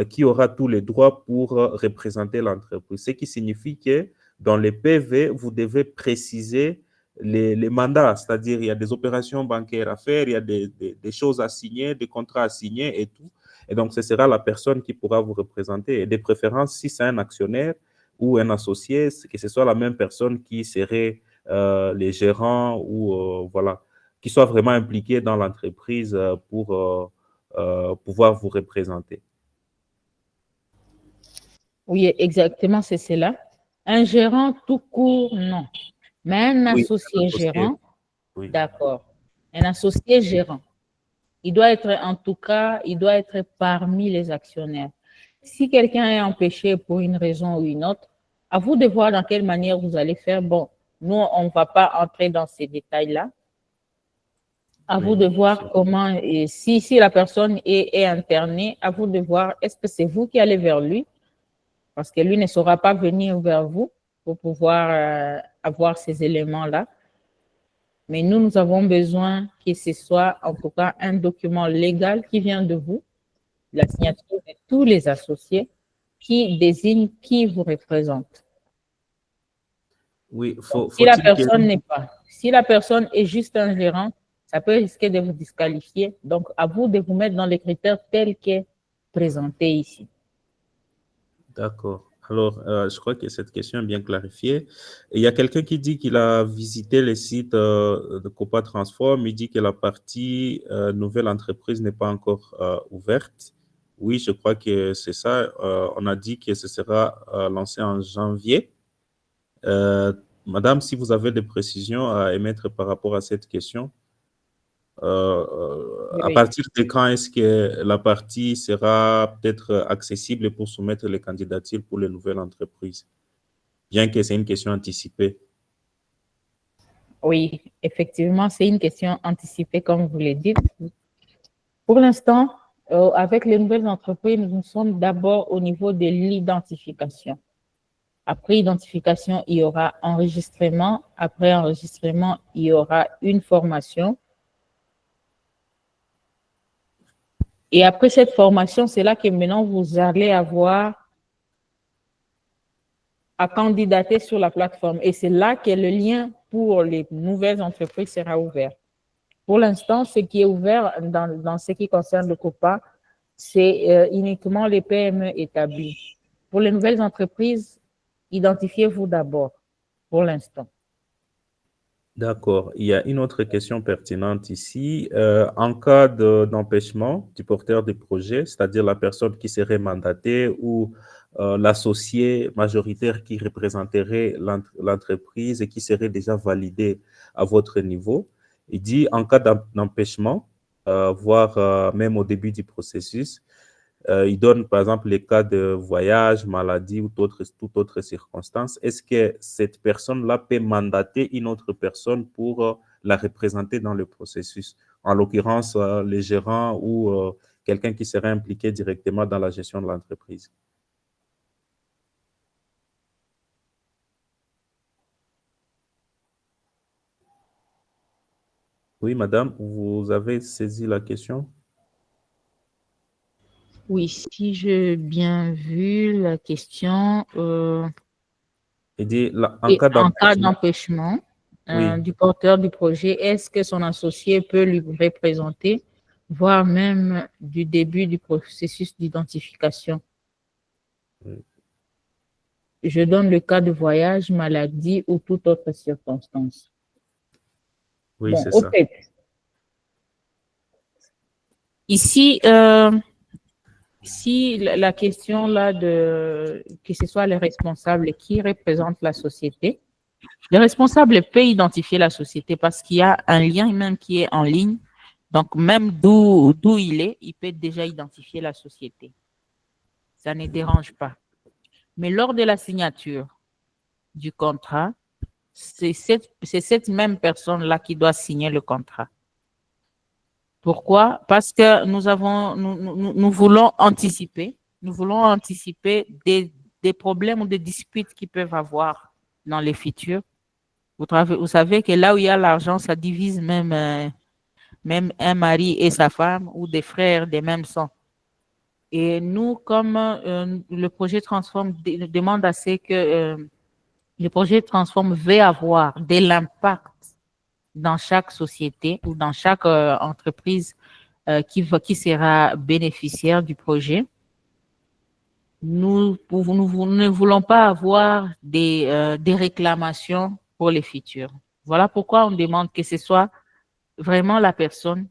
qui aura tous les droits pour représenter l'entreprise. Ce qui signifie que dans les PV, vous devez préciser les mandats, c'est-à-dire il y a des opérations bancaires à faire, il y a des choses à signer, des contrats à signer et tout. Et donc, ce sera la personne qui pourra vous représenter. Et de préférence, si c'est un actionnaire ou un associé, que ce soit la même personne qui serait les gérants ou voilà, qui soit vraiment impliqué dans l'entreprise pour pouvoir vous représenter. Oui, exactement, c'est cela. Un gérant tout court, non. Mais un Oui, associé associé. gérant, Oui. d'accord. Un associé gérant. Il doit être, en tout cas, il doit être parmi les actionnaires. Si quelqu'un est empêché pour une raison ou une autre, à vous de voir dans quelle manière vous allez faire. Bon, nous, on ne va pas entrer dans ces détails-là. À vous Oui. de voir comment, et si la personne est internée, à vous de voir, est-ce que c'est vous qui allez vers lui? Parce que lui ne saura pas venir vers vous pour pouvoir avoir ces éléments-là. Mais nous avons besoin que ce soit en tout cas un document légal qui vient de vous, la signature de tous les associés qui désigne qui vous représente. Oui, Donc, faut-il que... si la personne est juste un gérant, ça peut risquer de vous disqualifier. Donc, à vous de vous mettre dans les critères tels que présentés ici. D'accord. Alors, je crois que cette question est bien clarifiée. Et il y a quelqu'un qui dit qu'il a visité le site de Copa Transform. Il dit que la partie nouvelle entreprise n'est pas encore ouverte. Oui, je crois que c'est ça. On a dit que ce sera lancé en janvier. Madame, si vous avez des précisions à émettre par rapport à cette question, à Oui. partir de quand est-ce que la partie sera peut-être accessible pour soumettre les candidatures pour les nouvelles entreprises, bien que c'est une question anticipée? Oui, effectivement, c'est une question anticipée, comme vous l'avez dit. Pour l'instant, avec les nouvelles entreprises, nous sommes d'abord au niveau de l'identification. Après identification, il y aura enregistrement. Après enregistrement, il y aura une formation. Et après cette formation, c'est là que maintenant vous allez avoir à candidater sur la plateforme. Et c'est là que le lien pour les nouvelles entreprises sera ouvert. Pour l'instant, ce qui est ouvert dans ce qui concerne le COPA, c'est uniquement les PME établies. Pour les nouvelles entreprises, identifiez-vous d'abord, pour l'instant. D'accord. Il y a une autre question pertinente ici. En cas d'empêchement du porteur de projet, c'est-à-dire la personne qui serait mandatée ou l'associé majoritaire qui représenterait l'entreprise et qui serait déjà validé à votre niveau, il dit en cas d'empêchement, voire même au début du processus, il donne par exemple les cas de voyage, maladie ou toute autre circonstance. Est-ce que cette personne-là peut mandater une autre personne pour la représenter dans le processus? En l'occurrence, les gérants ou quelqu'un qui serait impliqué directement dans la gestion de l'entreprise. Oui, madame, vous avez saisi la question? Oui, si j'ai bien vu la question, Il dit, en et cas en cas d'empêchement, d'empêchement oui. du porteur du projet, est-ce que son associé peut lui représenter, voire même du début du processus d'identification? Je donne le cas de voyage, maladie ou toute autre circonstance. Oui, Bon, c'est au ça. fait, ici, si la question là de que ce soit les responsables qui représentent la société, Le responsable peut identifier la société parce qu'il y a un lien même qui est en ligne. Donc, même d'où il est, il peut déjà identifier la société. Ça ne dérange pas. Mais lors de la signature du contrat, c'est cette même personne-là qui doit signer le contrat. Pourquoi? Parce que nous voulons anticiper des problèmes ou des disputes qui peuvent avoir dans les futurs. Vous savez que là où il y a l'argent, ça divise même un mari et sa femme ou des frères des mêmes sangs. Et nous, comme le projet Transform demande assez que le projet Transform veut avoir de l'impact dans chaque société ou dans chaque entreprise qui sera bénéficiaire du projet. Nous ne voulons pas avoir des réclamations pour les futurs. Voilà pourquoi on demande que ce soit vraiment la personne,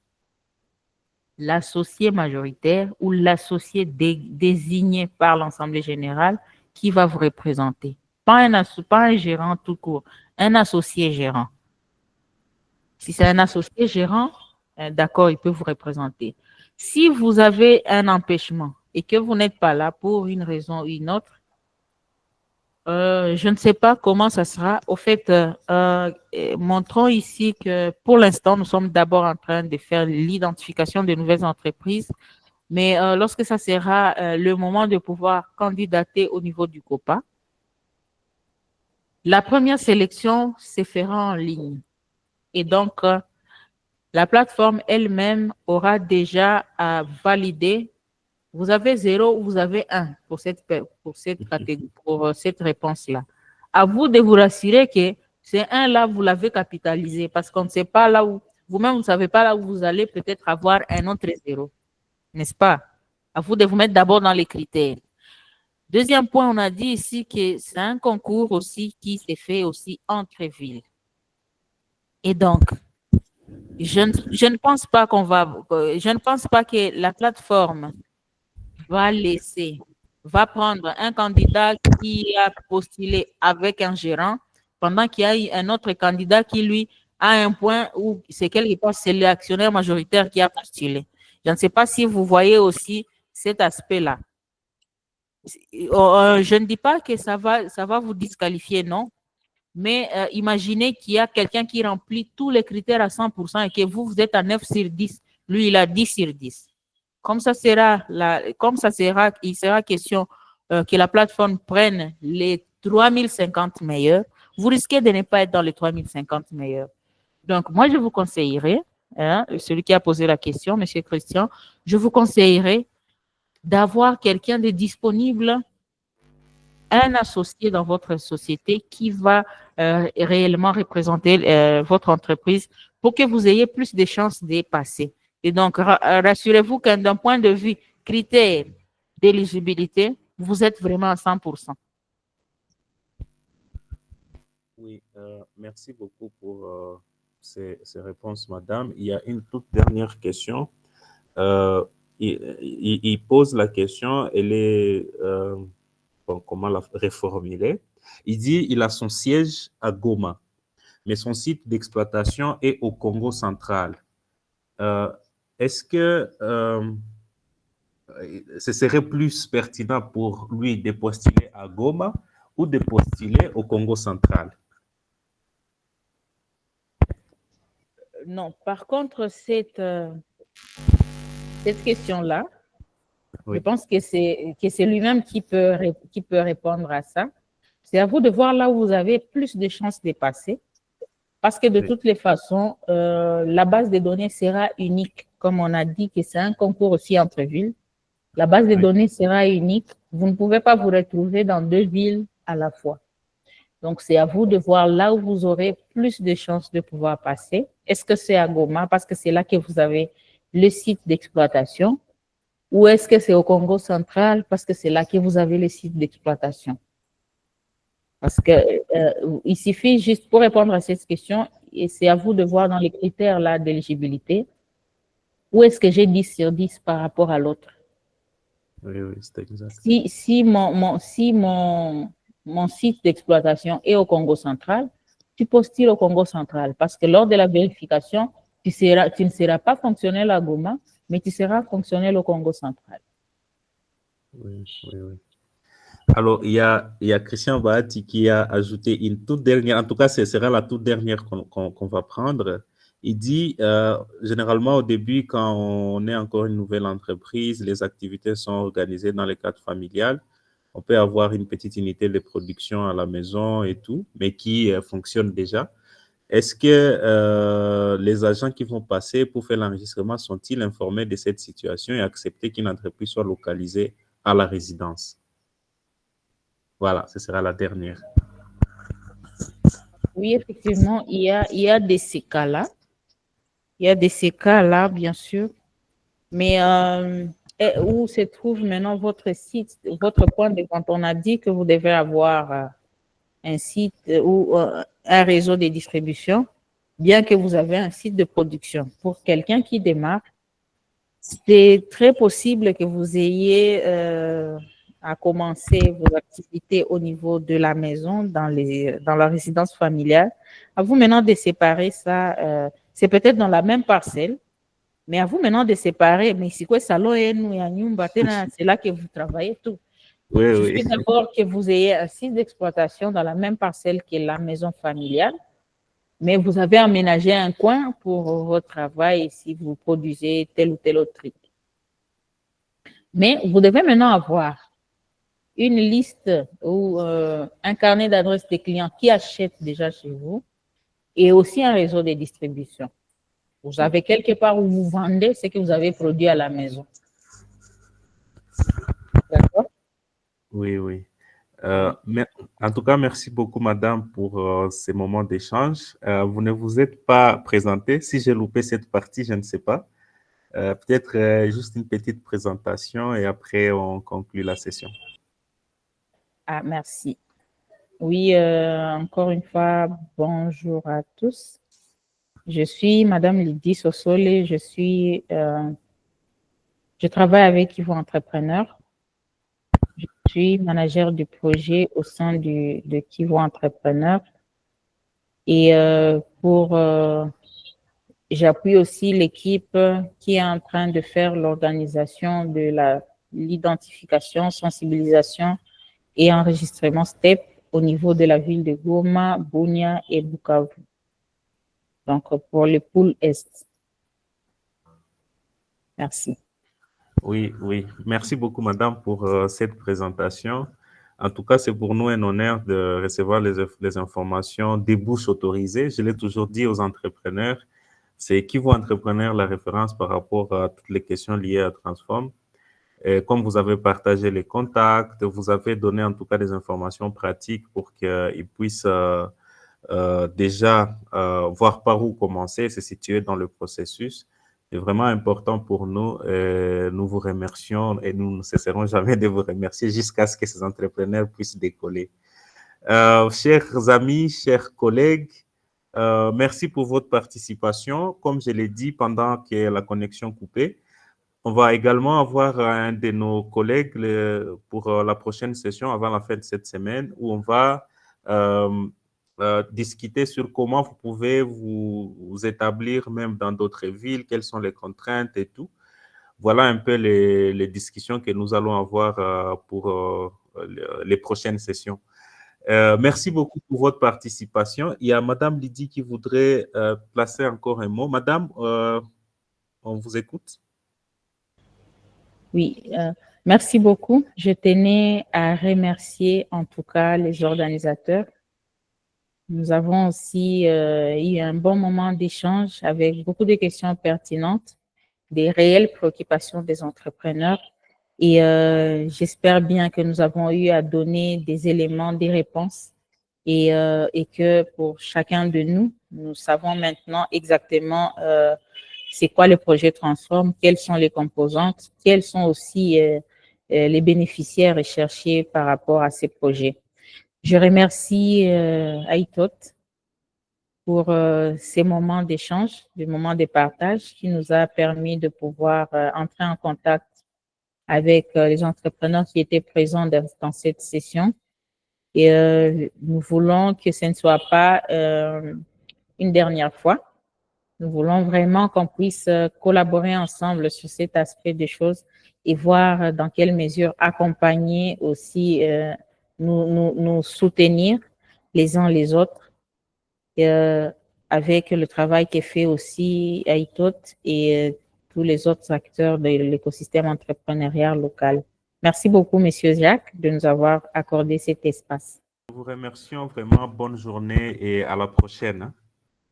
l'associé majoritaire ou l'associé désigné par l'Assemblée générale qui va vous représenter. Pas un gérant tout court, un associé gérant. Si c'est un associé gérant, d'accord, il peut vous représenter. Si vous avez un empêchement et que vous n'êtes pas là pour une raison ou une autre, je ne sais pas comment ça sera. Au fait, montrons ici que pour l'instant, nous sommes d'abord en train de faire l'identification de nouvelles entreprises, mais lorsque ça sera le moment de pouvoir candidater au niveau du COPA, la première sélection se fera en ligne. Et donc, la plateforme elle-même aura déjà à valider. Vous avez 0 ou vous avez 1 pour cette catégorie, pour cette réponse-là. À vous de vous rassurer que c'est 1 là, vous l'avez capitalisé parce qu'on ne sait pas là où, vous-même, vous ne savez pas là où vous allez peut-être avoir un autre 0, n'est-ce pas? À vous de vous mettre d'abord dans les critères. Deuxième point, on a dit ici que c'est un concours aussi qui s'est fait aussi entre villes. Et donc, je ne pense pas je ne pense pas que la plateforme va prendre un candidat qui a postulé avec un gérant pendant qu'il y a un autre candidat qui, lui, a un point où c'est quelque part, c'est l'actionnaire majoritaire qui a postulé. Je ne sais pas si vous voyez aussi cet aspect-là. Je ne dis pas que ça va vous disqualifier, non. Mais imaginez qu'il y a quelqu'un qui remplit tous les critères à 100% et que vous êtes à 9 sur 10. Lui, il a 10 sur 10. Comme il sera question que la plateforme prenne les 3050 meilleurs, vous risquez de ne pas être dans les 3050 meilleurs. Donc, moi, je vous conseillerais, celui qui a posé la question, M. Christian, je vous conseillerais d'avoir quelqu'un de disponible, un associé dans votre société qui va réellement représenter votre entreprise pour que vous ayez plus de chances de passer. Et donc, rassurez-vous que d'un point de vue critères d'éligibilité, vous êtes vraiment à 100%. Oui, merci beaucoup pour ces réponses, madame. Il y a une toute dernière question. Il pose la question, elle est, comment la reformuler? Il dit il a son siège à Goma, mais son site d'exploitation est au Congo central. Est-ce que ce serait plus pertinent pour lui de postuler à Goma ou de postuler au Congo central? Non, par contre, cette question-là, oui, je pense que c'est lui-même qui peut répondre à ça. C'est à vous de voir là où vous avez plus de chances de passer. Parce que de toutes les façons, la base de données sera unique. Comme on a dit que c'est un concours aussi entre villes, la base de données sera unique. Vous ne pouvez pas vous retrouver dans 2 villes à la fois. Donc, c'est à vous de voir là où vous aurez plus de chances de pouvoir passer. Est-ce que c'est à Goma parce que c'est là que vous avez le site d'exploitation ou est-ce que c'est au Congo central parce que c'est là que vous avez le site d'exploitation? Parce qu'il suffit juste pour répondre à cette question, et c'est à vous de voir dans les critères là d'éligibilité, où est-ce que j'ai 10 sur 10 par rapport à l'autre. Oui, c'est exact. Si mon site d'exploitation est au Congo central, tu postules au Congo central parce que lors de la vérification, tu ne seras pas fonctionnel à Goma, mais tu seras fonctionnel au Congo central. Oui, oui, oui. Alors, il y a Christian Bahati qui a ajouté une toute dernière, en tout cas, ce sera la toute dernière qu'on va prendre. Il dit, généralement, au début, quand on est encore une nouvelle entreprise, les activités sont organisées dans le cadre familial. On peut avoir une petite unité de production à la maison et tout, mais qui fonctionne déjà. Est-ce que les agents qui vont passer pour faire l'enregistrement sont-ils informés de cette situation et accepter qu'une entreprise soit localisée à la résidence? Voilà, ce sera la dernière. Oui, effectivement, il y a de ces cas-là. Il y a de ces cas-là, bien sûr. Mais où se trouve maintenant votre site, votre point de vente? On a dit que vous devez avoir un site ou un réseau de distribution, bien que vous avez un site de production. Pour quelqu'un qui démarre, c'est très possible que vous ayez à commencer vos activités au niveau de la maison, dans la résidence familiale. À vous maintenant de séparer ça. C'est peut-être dans la même parcelle, mais à vous maintenant de séparer. Mais c'est quoi salon et nous c'est là que vous travaillez tout. Oui, Je oui. suis d'accord que vous ayez un site d'exploitation dans la même parcelle que la maison familiale, mais vous avez aménagé un coin pour votre travail si vous produisez tel ou tel autre truc. Mais vous devez maintenant avoir une liste ou un carnet d'adresses des clients qui achètent déjà chez vous et aussi un réseau de distribution. Vous avez quelque part où vous vendez ce que vous avez produit à la maison. D'accord? Oui, oui. Mais, en tout cas, merci beaucoup, madame, pour ces moments d'échange. Vous ne vous êtes pas présenté. Si j'ai loupé cette partie, je ne sais pas. Peut-être juste une petite présentation et après, on conclut la session. Ah, merci. Oui, encore une fois, bonjour à tous. Je suis Madame Lydie Sossole. Je travaille avec Yvo Entrepreneur. Je suis manager du projet au sein de Kivo Entrepreneur. Et j'appuie aussi l'équipe qui est en train de faire l'organisation de l'identification, sensibilisation et enregistrement STEP au niveau de la ville de Goma, Bunia et Bukavu. Donc, pour le pôle Est. Merci. Oui, oui. Merci beaucoup, madame, pour cette présentation. En tout cas, c'est pour nous un honneur de recevoir les informations des bouches autorisées. Je l'ai toujours dit aux entrepreneurs, c'est Kivo Entrepreneur la référence par rapport à toutes les questions liées à Transform. Et comme vous avez partagé les contacts, vous avez donné en tout cas des informations pratiques pour qu'ils puissent déjà voir par où commencer, se situer dans le processus. C'est vraiment important pour nous. Nous vous remercions et nous ne cesserons jamais de vous remercier jusqu'à ce que ces entrepreneurs puissent décoller. Chers amis, chers collègues, merci pour votre participation. Comme je l'ai dit pendant que la connexion coupée, on va également avoir un de nos collègues pour la prochaine session avant la fin de cette semaine où on va discuter sur comment vous pouvez vous établir même dans d'autres villes, quelles sont les contraintes et tout. Voilà un peu les discussions que nous allons avoir pour les prochaines sessions. Merci beaucoup pour votre participation. Il y a Madame Lydie qui voudrait placer encore un mot. Madame, on vous écoute. Oui, merci beaucoup. Je tenais à remercier en tout cas les organisateurs. Nous avons aussi eu un bon moment d'échange avec beaucoup de questions pertinentes, des réelles préoccupations des entrepreneurs. Et j'espère bien que nous avons eu à donner des éléments, des réponses et que pour chacun de nous, nous savons maintenant exactement c'est quoi le projet Transform, quelles sont les composantes, quels sont aussi les bénéficiaires recherchés par rapport à ces projets. Je remercie Aïtot pour ces moments d'échange, des moments de partage qui nous a permis de pouvoir entrer en contact avec les entrepreneurs qui étaient présents dans cette session Et nous voulons que ce ne soit pas une dernière fois. Nous voulons vraiment qu'on puisse collaborer ensemble sur cet aspect des choses et voir dans quelle mesure accompagner aussi, nous soutenir les uns les autres avec le travail qui est fait aussi à ITOT et tous les autres acteurs de l'écosystème entrepreneurial local. Merci beaucoup, Monsieur Jacques, de nous avoir accordé cet espace. Nous vous remercions vraiment. Bonne journée et à la prochaine.